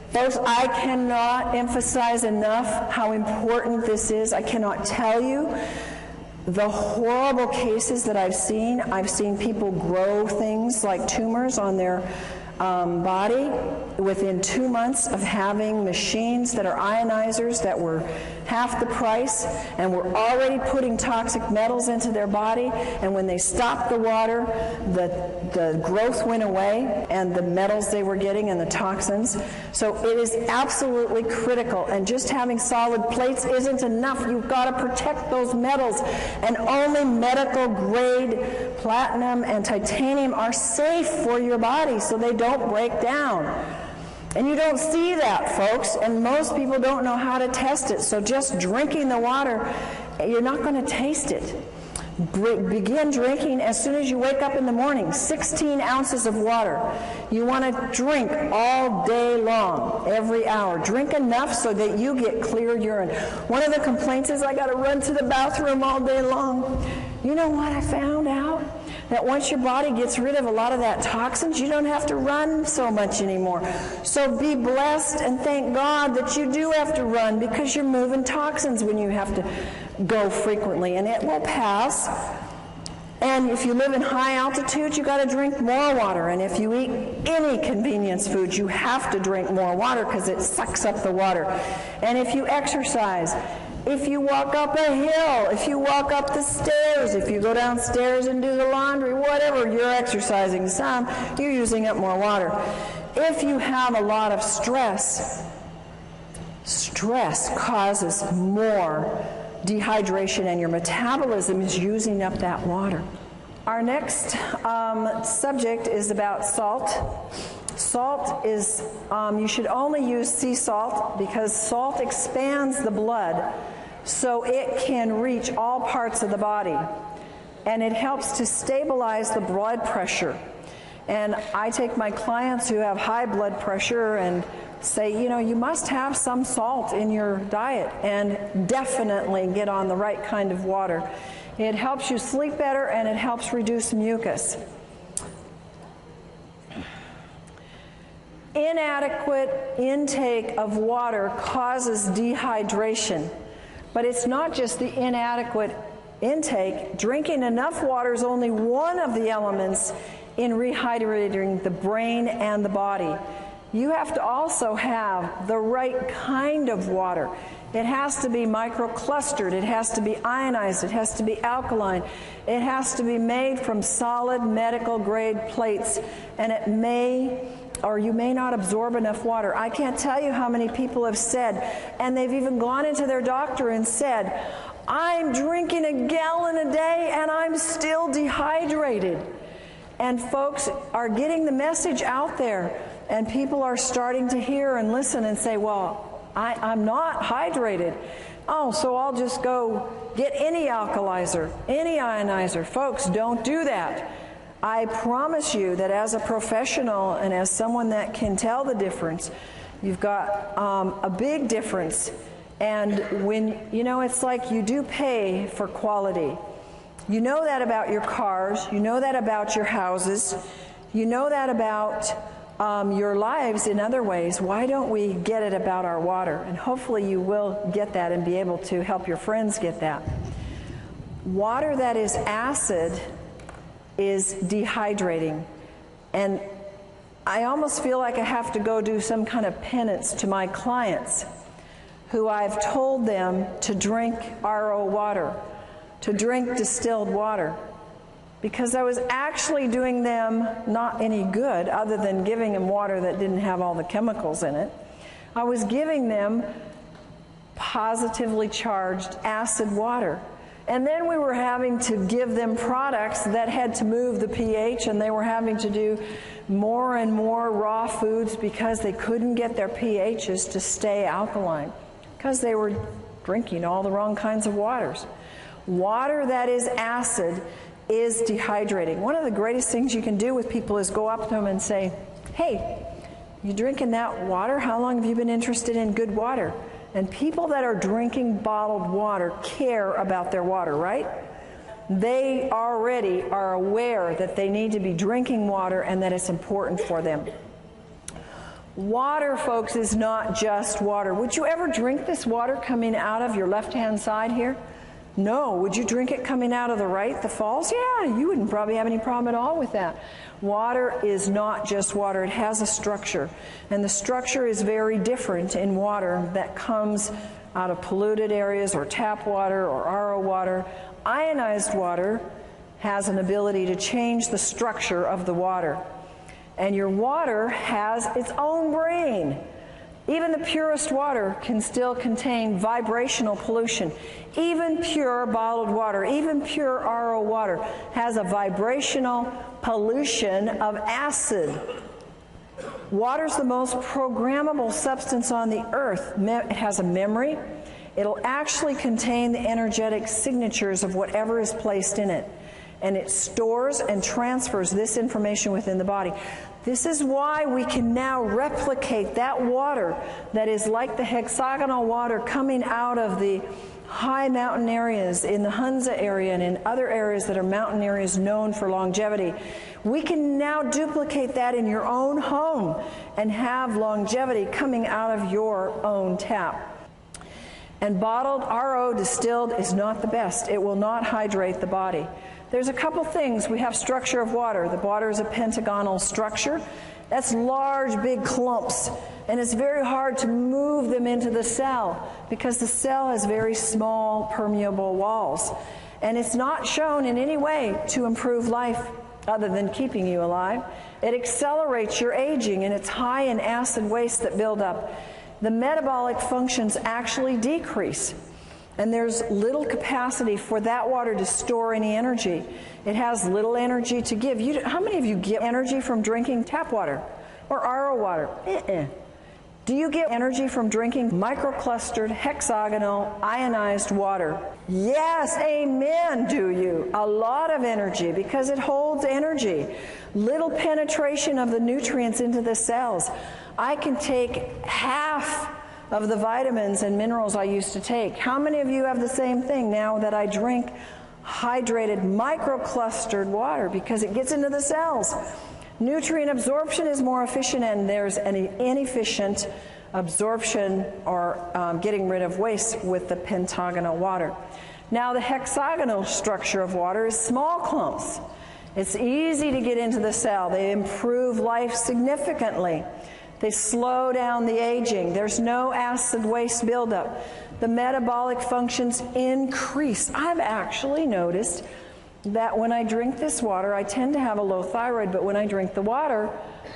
Folks, I cannot emphasize enough how important this is. I cannot tell you the horrible cases that I've seen. I've seen people grow things like tumors on their body within 2 months of having machines that are ionizers that were half the price and were already putting toxic metals into their body, and when they stopped the water, the growth went away and the metals they were getting and the toxins. So it is absolutely critical, and just having solid plates isn't enough. You've got to protect those metals, and only medical grade platinum and titanium are safe for your body so they don't break down. And you don't see that, folks, and most people don't know how to test it. So just drinking the water, you're not going to taste it. Begin drinking as soon as you wake up in the morning, 16 ounces of water. You want to drink all day long, every hour. Drink enough so that you get clear urine. One of the complaints is, I got to run to the bathroom all day long. You know what I found out? That once your body gets rid of a lot of that toxins, you don't have to run so much anymore. So be blessed and thank God that you do have to run, because you're moving toxins when you have to go frequently, and it will pass. And if you live in high altitude, you got to drink more water. And if you eat any convenience food, you have to drink more water because it sucks up the water. And if you exercise, if you walk up a hill, if you walk up the stairs, if you go downstairs and do the laundry, whatever, you're exercising some, you're using up more water. If you have a lot of stress, stress causes more dehydration, and your metabolism is using up that water. Our next subject is about salt. Salt is, you should only use sea salt because salt expands the blood so it can reach all parts of the body, and it helps to stabilize the blood pressure. And I take my clients who have high blood pressure and say, you know, you must have some salt in your diet, and definitely get on the right kind of water. It helps you sleep better, and it helps reduce mucus. Inadequate intake of water causes dehydration, but it's not just the inadequate intake. Drinking enough water is only one of the elements in rehydrating the brain and the body. You have to also have the right kind of water. It has to be microclustered, it has to be ionized, it has to be alkaline, it has to be made from solid medical grade plates, and it may or you may not absorb enough water. I can't tell you how many people have said, and they've even gone into their doctor and said, I'm drinking a gallon a day and I'm still dehydrated. And folks are getting the message out there, and people are starting to hear and listen and say, well, I'm not hydrated. Oh, so I'll just go get any alkalizer, any ionizer. Folks, don't do that. I promise you that as a professional and as someone that can tell the difference, you've got a big difference. And when, you know, it's like you do pay for quality. You know that about your cars, you know that about your houses, you know that about your lives in other ways. Why don't we get it about our water? And hopefully you will get that and be able to help your friends get that. Water that is acid is dehydrating. And I almost feel like I have to go do some kind of penance to my clients who I've told them to drink RO water, to drink distilled water, because I was actually doing them not any good other than giving them water that didn't have all the chemicals in it. I was giving them positively charged acid water. And then we were having to give them products that had to move the pH, and they were having to do more and more raw foods because they couldn't get their pHs to stay alkaline, because they were drinking all the wrong kinds of waters. Water that is acid is dehydrating. One of the greatest things you can do with people is go up to them and say, hey, you drinking that water? How long have you been interested in good water? And people that are drinking bottled water care about their water, right? They already are aware that they need to be drinking water and that it's important for them. Water, folks, is not just water. Would you ever drink this water coming out of your left-hand side here? No. Would you drink it coming out of the right, the falls? Yeah, you wouldn't probably have any problem at all with that. Water is not just water. It has a structure. And the structure is very different in water that comes out of polluted areas or tap water or RO water. Ionized water has an ability to change the structure of the water. And your water has its own brain. Even the purest water can still contain vibrational pollution. Even pure bottled water, even pure RO water, has a vibrational pollution of acid. Water's the most programmable substance on the earth. It has a memory. It'll actually contain the energetic signatures of whatever is placed in it. And it stores and transfers this information within the body. This is why we can now replicate that water that is like the hexagonal water coming out of the high mountain areas in the Hunza area and in other areas that are mountain areas known for longevity. We can now duplicate that in your own home and have longevity coming out of your own tap. And bottled RO distilled is not the best. It will not hydrate the body. There's a couple things. We have structure of water. The water is a pentagonal structure. That's large, big clumps. And it's very hard to move them into the cell because the cell has very small, permeable walls. And it's not shown in any way to improve life other than keeping you alive. It accelerates your aging, and it's high in acid waste that build up. The metabolic functions actually decrease. And there's little capacity for that water to store any energy. It has little energy to give. How many of you get energy from drinking tap water or RO water? Do you get energy from drinking microclustered, hexagonal, ionized water? Yes, amen, do you? A lot of energy, because it holds energy. Little penetration of the nutrients into the cells. I can take half of the vitamins and minerals I used to take. How many of you have the same thing now that I drink hydrated, microclustered water, because it gets into the cells? Nutrient absorption is more efficient, and there's an inefficient absorption or getting rid of waste with the pentagonal water. Now, the hexagonal structure of water is small clumps. It's easy to get into the cell. They improve life significantly. They slow down the aging. There's no acid waste buildup. The metabolic functions increase. I've actually noticed that when I drink this water, I tend to have a low thyroid, but when I drink the water,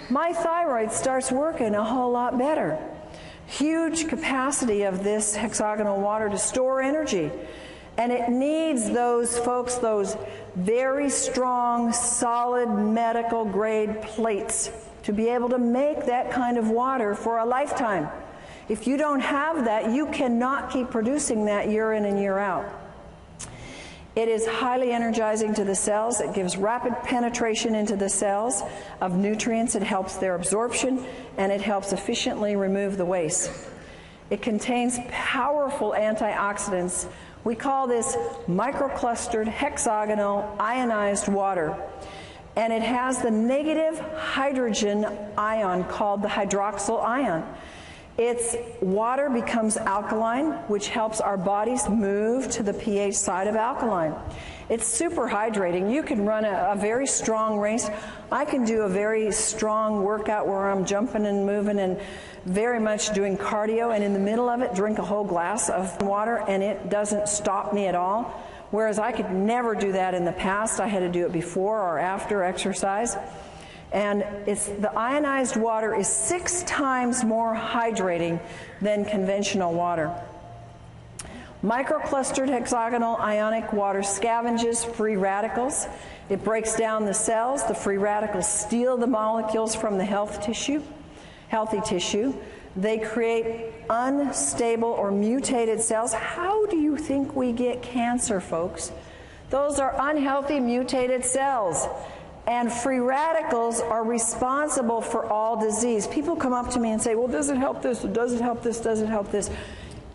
my thyroid starts working a whole lot better. Huge capacity of this hexagonal water to store energy. And it needs those folks, those very strong, solid medical grade plates to be able to make that kind of water for a lifetime. If you don't have that, you cannot keep producing that year in and year out. It is highly energizing to the cells. It gives rapid penetration into the cells of nutrients. It helps their absorption, and it helps efficiently remove the waste. It contains powerful antioxidants. We call this microclustered, hexagonal, ionized water. And it has the negative hydrogen ion called the hydroxyl ion. Its water becomes alkaline, which helps our bodies move to the pH side of alkaline. It's super hydrating. You can run a very strong race. I can do a very strong workout where I'm jumping and moving and very much doing cardio, and in the middle of it, drink a whole glass of water, and it doesn't stop me at all. Whereas I could never do that in the past. I had to do it before or after exercise. And the ionized water is 6 times more hydrating than conventional water. Microclustered hexagonal ionic water scavenges free radicals. It breaks down the cells. The free radicals steal the molecules from the healthy tissue. They create unstable or mutated cells. How do you think we get cancer, folks? Those are unhealthy, mutated cells. And free radicals are responsible for all disease. People come up to me and say, well, does it help this? Does it help this? Does it help this?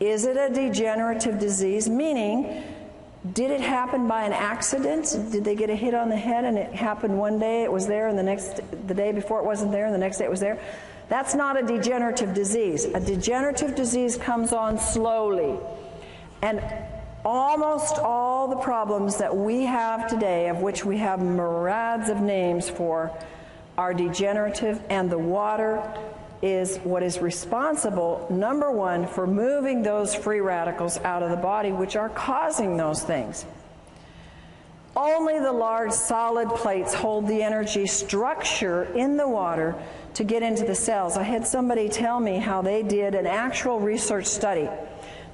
Is it a degenerative disease? Meaning, did it happen by an accident? Did they get a hit on the head and it happened one day, it was there, and the day before it wasn't there, and the next day it was there? That's not a degenerative disease. A degenerative disease comes on slowly. And almost all the problems that we have today, of which we have myriads of names for, are degenerative, and the water is what is responsible, number one, for moving those free radicals out of the body, which are causing those things. Only the large solid plates hold the energy structure in the water to get into the cells. I had somebody tell me how they did an actual research study.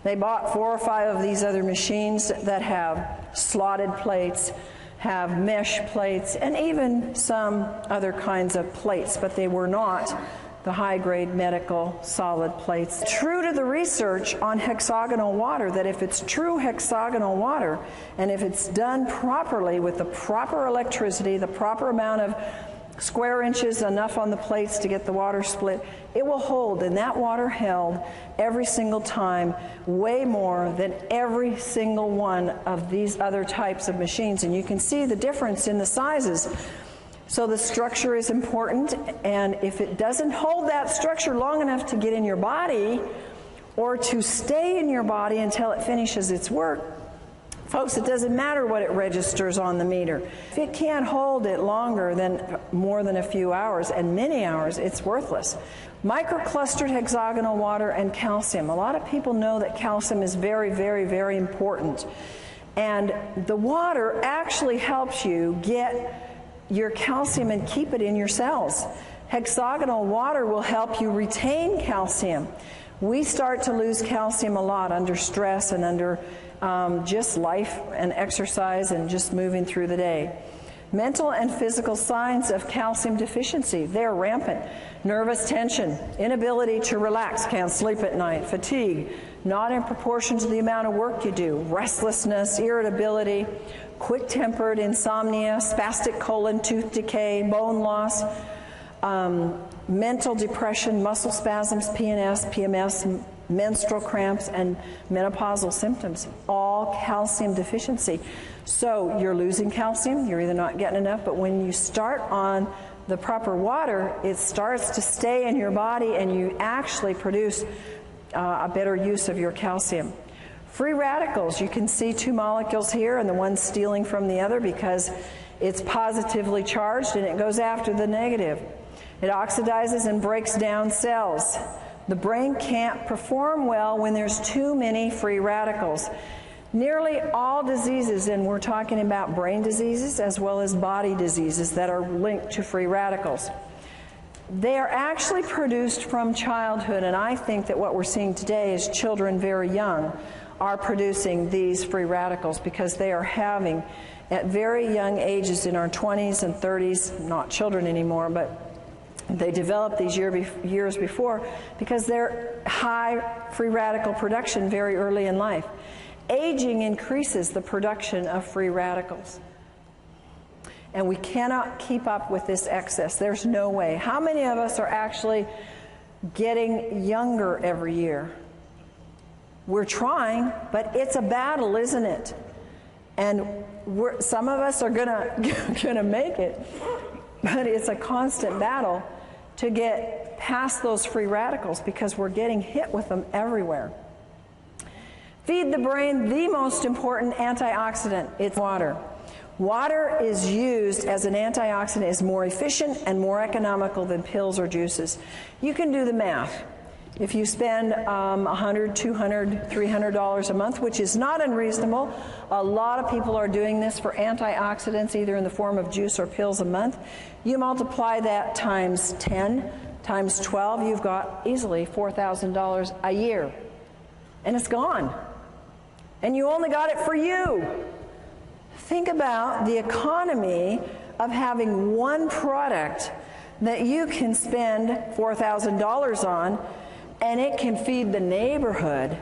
They bought 4 or 5 of these other machines that have slotted plates, have mesh plates, and even some other kinds of plates, but they were not the high-grade medical solid plates. True to the research on hexagonal water, that if it's true hexagonal water, and if it's done properly with the proper electricity, the proper amount of square inches, enough on the plates to get the water split, it will hold, and that water held every single time way more than every single one of these other types of machines. And you can see the difference in the sizes. So the structure is important, and if it doesn't hold that structure long enough to get in your body or to stay in your body until it finishes its work, folks, it doesn't matter what it registers on the meter. If it can't hold it longer than more than a few hours, and many hours, it's worthless. Microclustered hexagonal water and calcium. A lot of people know that calcium is very, very, very important. And the water actually helps you get your calcium and keep it in your cells. Hexagonal water will help you retain calcium. We start to lose calcium a lot under stress and under just life and exercise and just moving through the day. Mental and physical signs of calcium deficiency, they're rampant. Nervous tension, inability to relax, can't sleep at night, fatigue, not in proportion to the amount of work you do, restlessness, irritability, quick-tempered, insomnia, spastic colon, tooth decay, bone loss, mental depression, muscle spasms, PNS, PMS, menstrual cramps, and menopausal symptoms, all calcium deficiency. So you're losing calcium, you're either not getting enough, but when you start on the proper water, it starts to stay in your body and you actually produce a better use of your calcium. Free radicals, you can see 2 molecules here and the one stealing from the other because it's positively charged and it goes after the negative. It oxidizes and breaks down cells. The brain can't perform well when there's too many free radicals. Nearly all diseases, and we're talking about brain diseases as well as body diseases that are linked to free radicals, they are actually produced from childhood, and I think that what we're seeing today is children very young are producing these free radicals because they are having, at very young ages in our 20s and 30s, not children anymore, but they developed these years before because they're high free radical production very early in life. Aging increases the production of free radicals. And we cannot keep up with this excess. There's no way. How many of us are actually getting younger every year? We're trying, but it's a battle, isn't it? And some of us are gonna make it, but it's a constant battle to get past those free radicals because we're getting hit with them everywhere. Feed the brain the most important antioxidant, it's water. Water is used as an antioxidant, is more efficient and more economical than pills or juices. You can do the math. If you spend $100, $200, $300 a month, which is not unreasonable, a lot of people are doing this for antioxidants, either in the form of juice or pills a month. You multiply that times 10, times 12, you've got easily $4,000 a year. And it's gone. And you only got it for you. Think about the economy of having one product that you can spend $4,000 on, and it can feed the neighborhood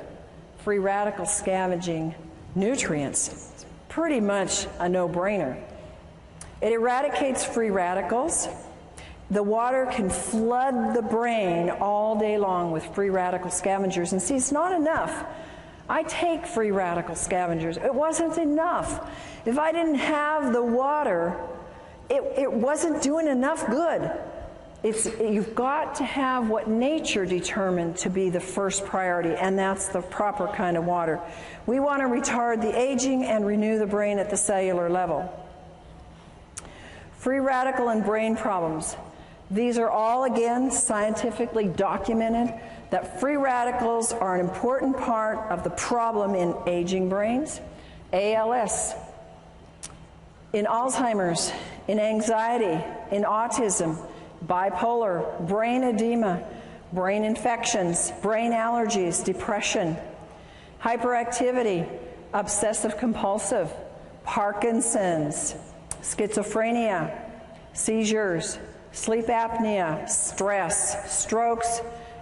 free radical scavenging nutrients. It's pretty much a no-brainer. It eradicates free radicals. The water can flood the brain all day long with free radical scavengers. And see, it's not enough. I take free radical scavengers. It wasn't enough. If I didn't have the water, it wasn't doing enough good. You've got to have what nature determined to be the first priority, and that's the proper kind of water. We want to retard the aging and renew the brain at the cellular level. Free radical and brain problems. These are all, again, scientifically documented that free radicals are an important part of the problem in aging brains, ALS, in Alzheimer's, in anxiety, in autism, bipolar, brain edema, brain infections, brain allergies, depression, hyperactivity, obsessive compulsive, Parkinson's, schizophrenia, seizures, sleep apnea, stress, strokes,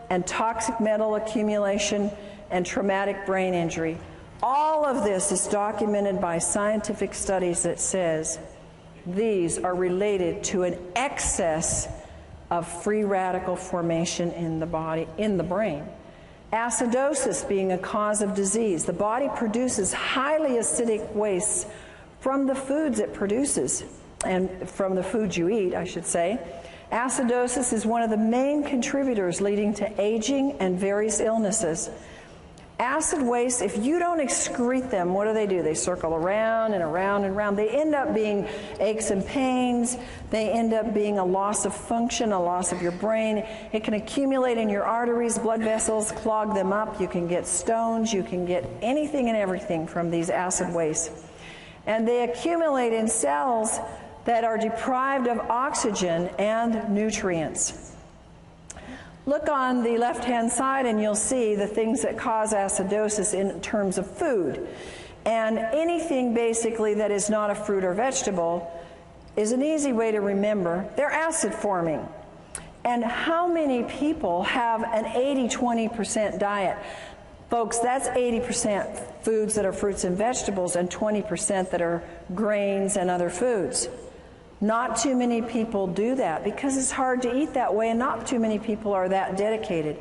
and toxic metal accumulation and traumatic brain injury. All of this is documented by scientific studies that says these are related to an excess of free radical formation in the body, in the brain. Acidosis being a cause of disease. The body produces highly acidic wastes from the foods it produces, and from the foods you eat, I should say. Acidosis is one of the main contributors leading to aging and various illnesses. Acid wastes, if you don't excrete them, what do? They circle around and around and around. They end up being aches and pains. They end up being a loss of function, a loss of your brain. It can accumulate in your arteries, blood vessels, clog them up. You can get stones. You can get anything and everything from these acid wastes. And they accumulate in cells that are deprived of oxygen and nutrients. Look on the left-hand side and you'll see the things that cause acidosis in terms of food. And anything basically that is not a fruit or vegetable is an easy way to remember. They're acid forming. And how many people have an 80-20% diet? Folks, that's 80% foods that are fruits and vegetables and 20% that are grains and other foods. Not too many people do that because it's hard to eat that way, and not too many people are that dedicated.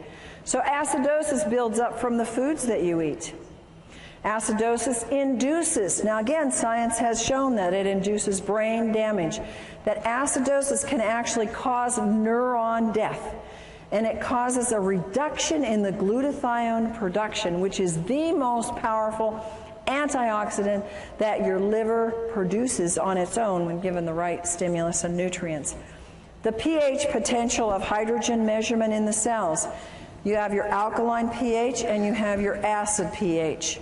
So acidosis builds up from the foods that you eat. Acidosis induces, now again, science has shown that it induces brain damage, that acidosis can actually cause neuron death, and it causes a reduction in the glutathione production, which is the most powerful antioxidant that your liver produces on its own when given the right stimulus and nutrients. The pH potential of hydrogen measurement in the cells. You have your alkaline pH and you have your acid pH.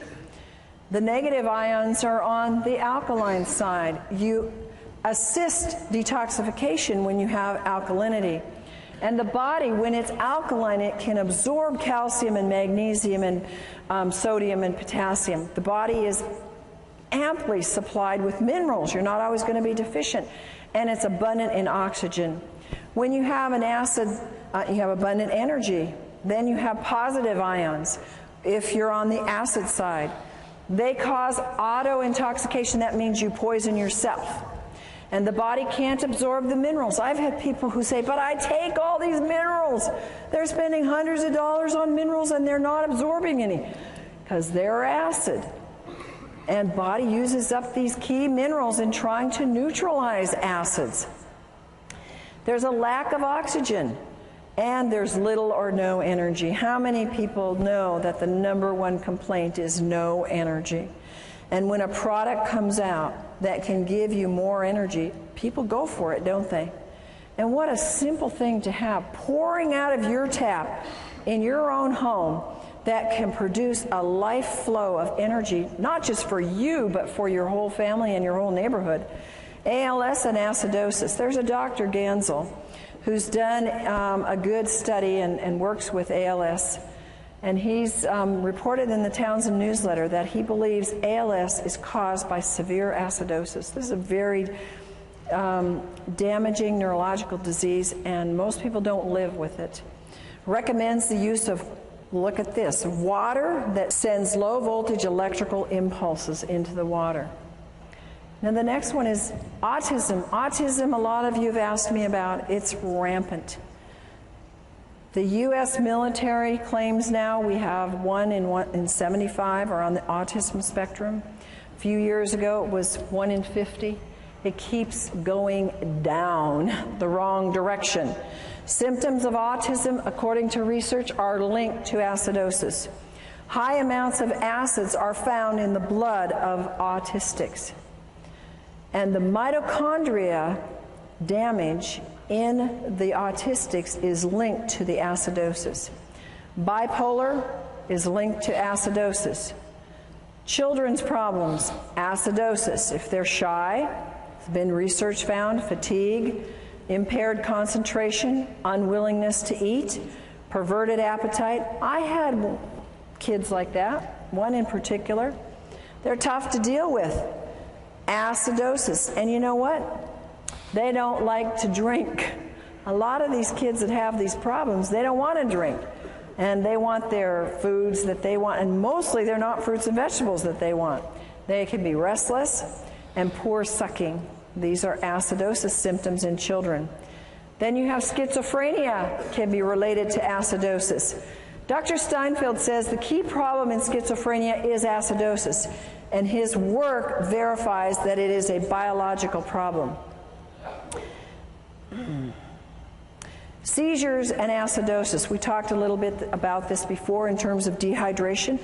The negative ions are on the alkaline side. You assist detoxification when you have alkalinity. And the body, when it's alkaline, it can absorb calcium and magnesium and sodium and potassium. The body is amply supplied with minerals. You're not always going to be deficient. And it's abundant in oxygen. When you have an acid, you have abundant energy. Then you have positive ions. If you're on the acid side, they cause auto-intoxication. That means you poison yourself. And the body can't absorb the minerals. I've had people who say, but I take all these minerals. They're spending hundreds of dollars on minerals and they're not absorbing any because they're acid. And body uses up these key minerals in trying to neutralize acids. There's a lack of oxygen and there's little or no energy. How many people know that the number one complaint is no energy? And when a product comes out that can give you more energy, people go for it, don't they? And what a simple thing to have pouring out of your tap in your own home that can produce a life flow of energy, not just for you, but for your whole family and your whole neighborhood. ALS and acidosis. There's a Dr. Gansel who's done a good study and works with ALS. And he's reported in the Townsend newsletter that he believes ALS is caused by severe acidosis. This is a very damaging neurological disease, and most people don't live with it. Recommends the use of, look at this, water that sends low voltage electrical impulses into the water. Now the next one is autism. Autism, a lot of you have asked me about. It's rampant. The U.S. military claims now we have 1 in 75 are on the autism spectrum. A few years ago it was 1 in 50. It keeps going down the wrong direction. Symptoms of autism, according to research, are linked to acidosis. High amounts of acids are found in the blood of autistics. And the mitochondria damage in the autistics is linked to the acidosis. Bipolar is linked to acidosis. Children's problems, acidosis. If they're shy, there's been research found, fatigue, impaired concentration, unwillingness to eat, perverted appetite. I had kids like that, one in particular. They're tough to deal with. Acidosis. And you know what? They don't like to drink. A lot of these kids that have these problems, they don't want to drink. And they want their foods that they want, and mostly they're not fruits and vegetables that they want. They can be restless and poor sucking. These are acidosis symptoms in children. Then you have schizophrenia, can be related to acidosis. Dr. Steinfeld says the key problem in schizophrenia is acidosis, and his work verifies that it is a biological problem. Seizures and acidosis. We talked a little bit about this before in terms of dehydration,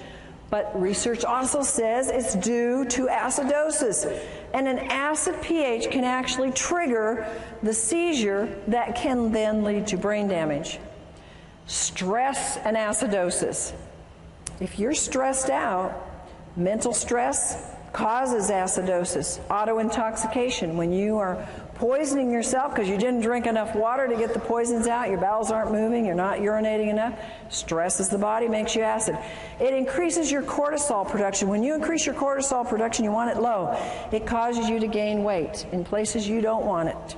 but research also says it's due to acidosis. And an acid pH can actually trigger the seizure that can then lead to brain damage. Stress and acidosis. If you're stressed out, mental stress causes acidosis. Autointoxication, when you are poisoning yourself because you didn't drink enough water to get the poisons out, your bowels aren't moving, you're not urinating enough, stresses the body, makes you acid. It increases your cortisol production. When you increase your cortisol production, you want it low. It causes you to gain weight in places you don't want it.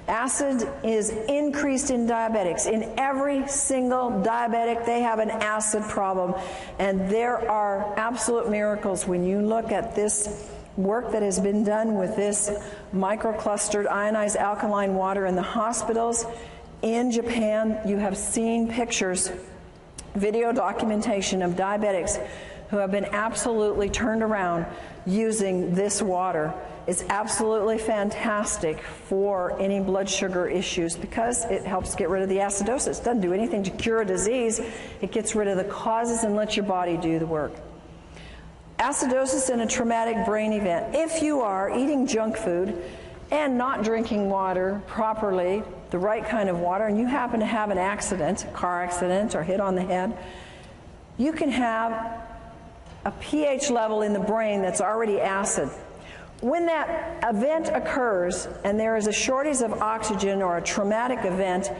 Acid is increased in diabetics. In every single diabetic, they have an acid problem. And there are absolute miracles when you look at this work that has been done with this microclustered ionized alkaline water in the hospitals. In Japan, you have seen pictures, video documentation of diabetics who have been absolutely turned around using this water. It's absolutely fantastic for any blood sugar issues because it helps get rid of the acidosis. It doesn't do anything to cure a disease. It gets rid of the causes and lets your body do the work. Acidosis in a traumatic brain event. If you are eating junk food and not drinking water properly, the right kind of water, and you happen to have an accident, a car accident or hit on the head, you can have a pH level in the brain that's already acid. When that event occurs and there is a shortage of oxygen or a traumatic event,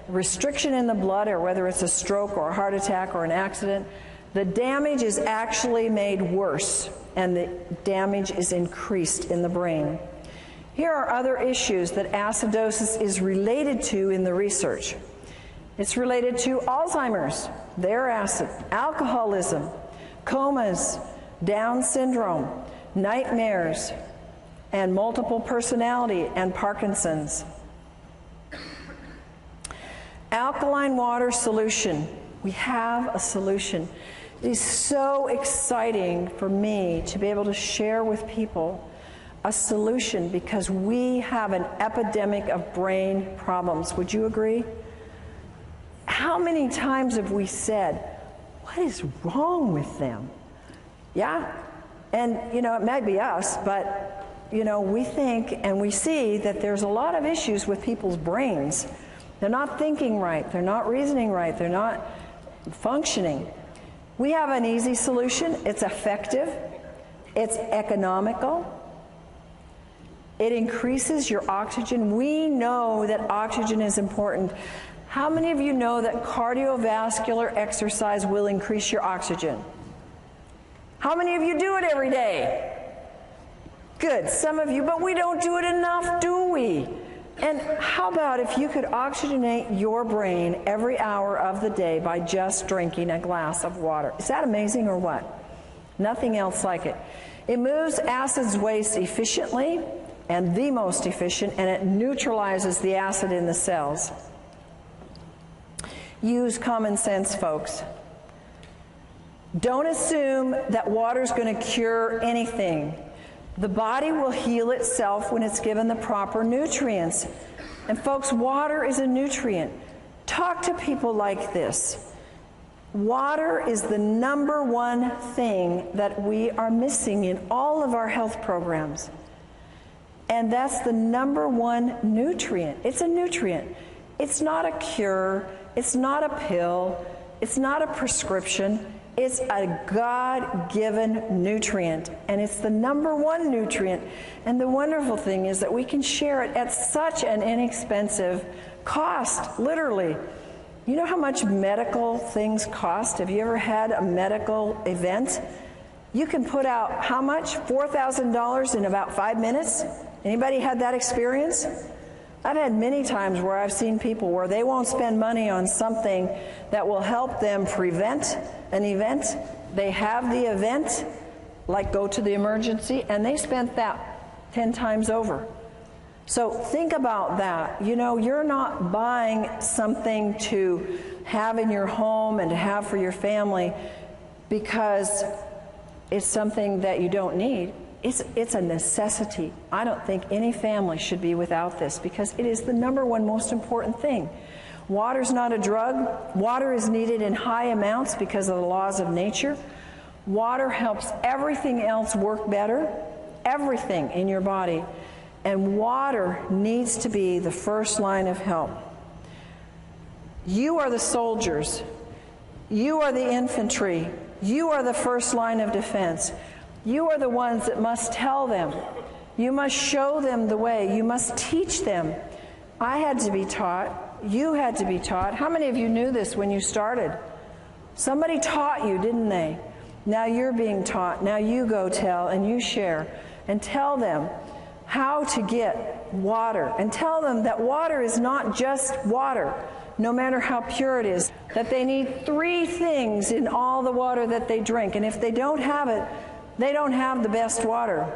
restriction in the blood, or whether it's a stroke or a heart attack or an accident, the damage is actually made worse and the damage is increased in the brain. Here are other issues that acidosis is related to in the research. It's related to Alzheimer's, their acid, alcoholism, comas, Down syndrome, nightmares, and multiple personality and Parkinson's. Alkaline water solution. We have a solution. It is so exciting for me to be able to share with people a solution because we have an epidemic of brain problems. Would you agree? How many times have we said, what is wrong with them? Yeah, and you know, it might be us, but you know, we think and we see that there's a lot of issues with people's brains. They're not thinking right, they're not reasoning right, they're not functioning. We have an easy solution. It's effective, it's economical, it increases your oxygen. We know that oxygen is important. How many of you know that cardiovascular exercise will increase your oxygen? How many of you do it every day? Good, some of you, but we don't do it enough, do we? And how about if you could oxygenate your brain every hour of the day by just drinking a glass of water? Is that amazing or what? Nothing else like it. It moves acids waste efficiently, and the most efficient, and it neutralizes the acid in the cells. Use common sense, folks. Don't assume that water is going to cure anything. The body will heal itself when it's given the proper nutrients. And folks, water is a nutrient. Talk to people like this. Water is the number one thing that we are missing in all of our health programs. And that's the number one nutrient. It's a nutrient. It's not a cure. It's not a pill. It's not a prescription. It's a God-given nutrient. And it's the number one nutrient. And the wonderful thing is that we can share it at such an inexpensive cost, literally. You know how much medical things cost? Have you ever had a medical event? You can put out how much? $4,000 in about 5 minutes? Anybody had that experience? I've had many times where I've seen people where they won't spend money on something that will help them prevent an event. They have the event, like go to the emergency, and they spent that 10 times over. So think about that. You know, you're not buying something to have in your home and to have for your family because it's something that you don't need. It's a necessity. I don't think any family should be without this because it is the number one most important thing. Water's not a drug. Water is needed in high amounts because of the laws of nature. Water helps everything else work better, everything in your body. And water needs to be the first line of help. You are the soldiers. You are the infantry. You are the first line of defense. You are the ones that must tell them. You must show them the way. You must teach them. I had to be taught. You had to be taught. How many of you knew this when you started? Somebody taught you, didn't they? Now you're being taught. Now you go tell and you share and tell them how to get water. And tell them that water is not just water, no matter how pure it is. That they need 3 things in all the water that they drink. And if they don't have it, they don't have the best water.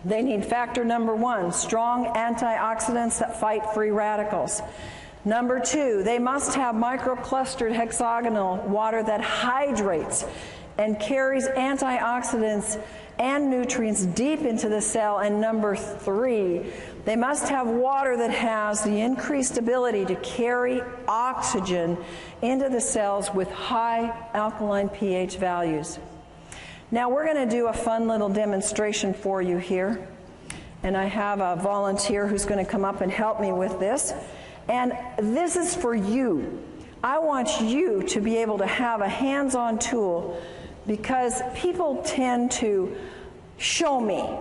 They need factor number 1, strong antioxidants that fight free radicals. Number 2, they must have microclustered hexagonal water that hydrates and carries antioxidants and nutrients deep into the cell. And number 3, they must have water that has the increased ability to carry oxygen into the cells with high alkaline pH values. Now we're going to do a fun little demonstration for you here. And I have a volunteer who's going to come up and help me with this. And this is for you. I want you to be able to have a hands-on tool because people tend to show me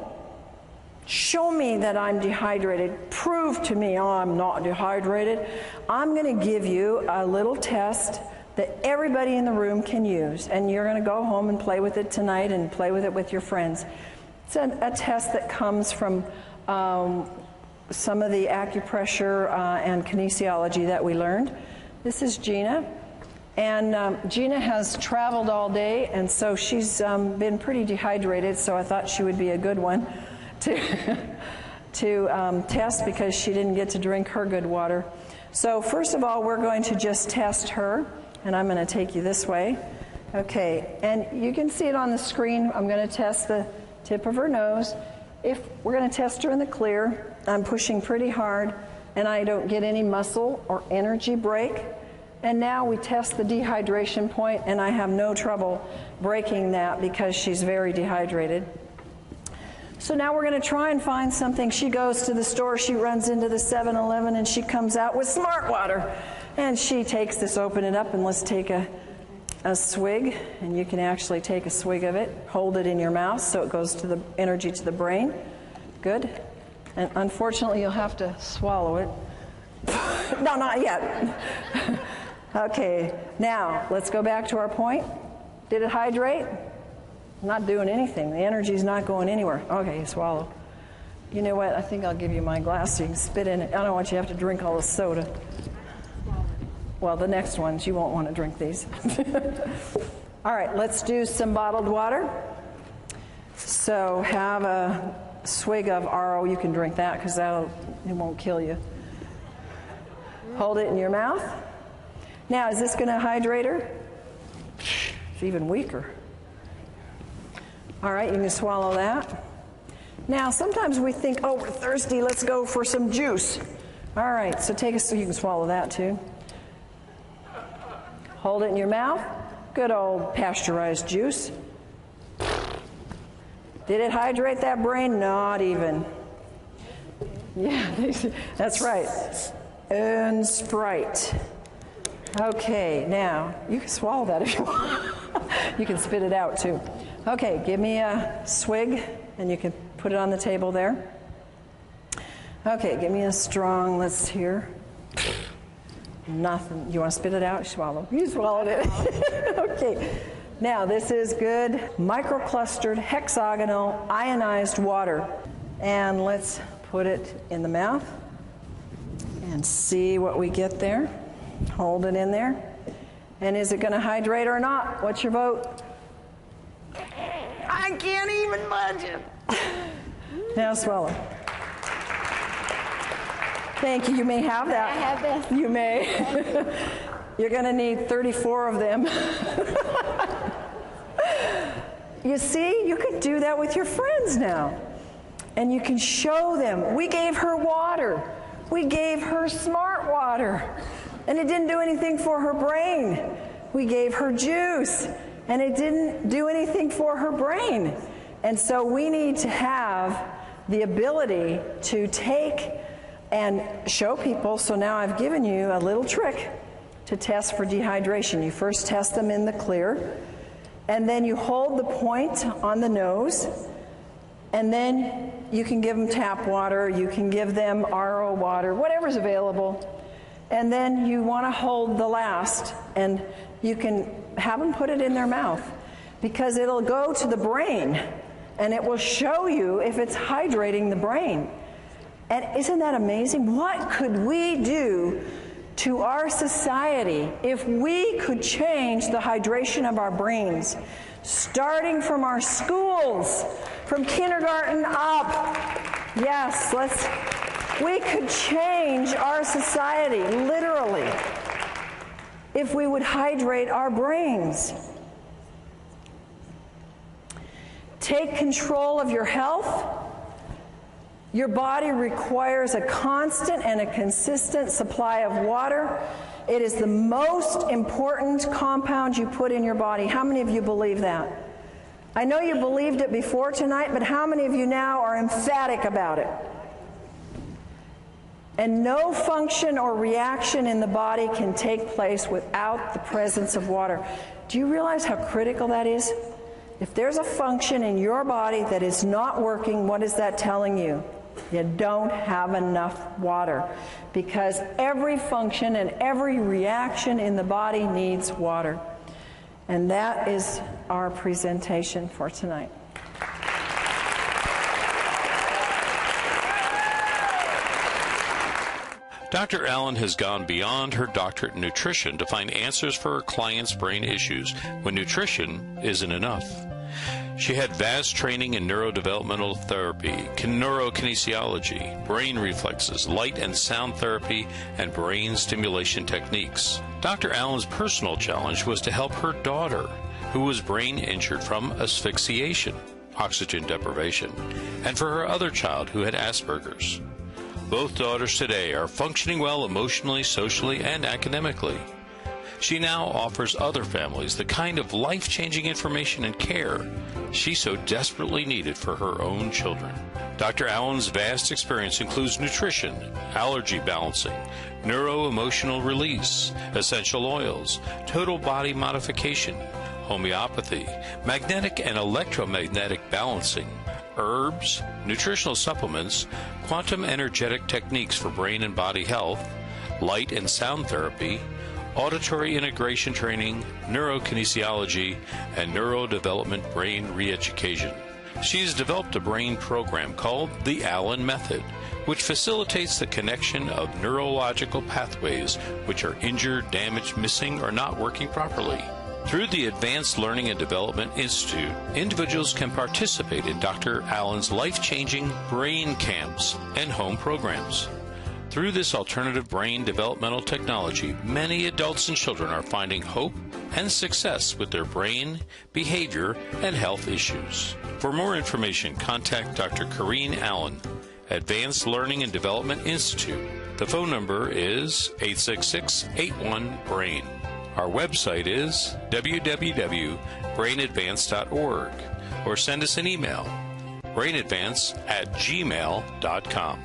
that I'm dehydrated. Prove to me I'm not dehydrated. I'm going to give you a little test that everybody in the room can use, and you're going to go home and play with it tonight and play with it with your friends. It's a test that comes from some of the acupressure and kinesiology that we learned. This is Gina, and Gina has traveled all day, and so she's been pretty dehydrated, so I thought she would be a good one to test because she didn't get to drink her good water. So first of all, we're going to just test her. And I'm going to take you this way. Okay, and you can see it on the screen. I'm going to test the tip of her nose. If we're going to test her in the clear, I'm pushing pretty hard, and I don't get any muscle or energy break. And now we test the dehydration point, and I have no trouble breaking that because she's very dehydrated. So now we're going to try and find something. She goes to the store, she runs into the 7-Eleven, and she comes out with Smart Water. And she takes this, open it up, and let's take a swig. And you can actually take a swig of it, hold it in your mouth so it goes to the energy to the brain. Good. And unfortunately, you'll have to swallow it. No, not yet. Okay, now let's go back to our point. Did it hydrate? Not doing anything. The energy's not going anywhere. Okay, you swallow. You know what? I think I'll give you my glass so you can spit in it. I don't want you to have to drink all the soda. Well, the next ones, you won't want to drink these. All right, let's do some bottled water. So have a swig of RO. You can drink that because it won't kill you. Hold it in your mouth. Now, is this going to hydrate her? It's even weaker. All right, you can swallow that. Now, sometimes we think, oh, we're thirsty, let's go for some juice. All right, so take a, so you can swallow that too. Hold it in your mouth. Good old pasteurized juice. Did it hydrate that brain? Not even. Yeah, that's right. And Sprite. Okay, now, you can swallow that if you want. You can spit it out too. Okay, give me a swig, and you can put it on the table there. Okay, give me a strong, let's hear. Nothing. You want to spit it out? Swallow. You swallowed it. Okay. Now, this is good microclustered hexagonal ionized water. And let's put it in the mouth and see what we get there. Hold it in there. And is it going to hydrate or not? What's your vote? I can't even budge it. Now swallow. Thank you. You may have that. I have this. You may. You're going to need 34 of them. You see, you could do that with your friends now. And you can show them. We gave her water. We gave her smart water. And it didn't do anything for her brain. We gave her juice. And it didn't do anything for her brain. And so we need to have the ability to take and show people. So now I've given you a little trick to test for dehydration. You first test them in the clear, and then you hold the point on the nose, and then you can give them tap water, you can give them RO water, whatever's available, and then you want to hold the last, and you can have them put it in their mouth, because it'll go to the brain, and it will show you if it's hydrating the brain. And isn't that amazing? What could we do to our society if we could change the hydration of our brains, starting from our schools, from kindergarten up? Yes, we could change our society, literally, if we would hydrate our brains. Take control of your health. Your body requires a constant and a consistent supply of water. It is the most important compound you put in your body. How many of you believe that? I know you believed it before tonight, but how many of you now are emphatic about it? And no function or reaction in the body can take place without the presence of water. Do you realize how critical that is? If there's a function in your body that is not working, what is that telling you? You don't have enough water, because every function and every reaction in the body needs water. And that is our presentation for tonight. Dr. Allen has gone beyond her doctorate in nutrition to find answers for her clients' brain issues when nutrition isn't enough. She had vast training in neurodevelopmental therapy, neurokinesiology, brain reflexes, light and sound therapy, and brain stimulation techniques. Dr. Allen's personal challenge was to help her daughter, who was brain injured from asphyxiation, oxygen deprivation, and for her other child who had Asperger's. Both daughters today are functioning well emotionally, socially, and academically. She now offers other families the kind of life-changing information and care she so desperately needed for her own children. Dr. Allen's vast experience includes nutrition, allergy balancing, neuro-emotional release, essential oils, total body modification, homeopathy, magnetic and electromagnetic balancing, herbs, nutritional supplements, quantum energetic techniques for brain and body health, light and sound therapy, auditory integration training, neurokinesiology, and neurodevelopment brain re-education. She has developed a brain program called the Allen Method, which facilitates the connection of neurological pathways which are injured, damaged, missing, or not working properly. Through the Advanced Learning and Development Institute, individuals can participate in Dr. Allen's life-changing brain camps and home programs. Through this alternative brain developmental technology, many adults and children are finding hope and success with their brain, behavior, and health issues. For more information, contact Dr. Corinne Allen, Advanced Learning and Development Institute. The phone number is 866-81-BRAIN. Our website is www.brainadvance.org, or send us an email, brainadvance@gmail.com.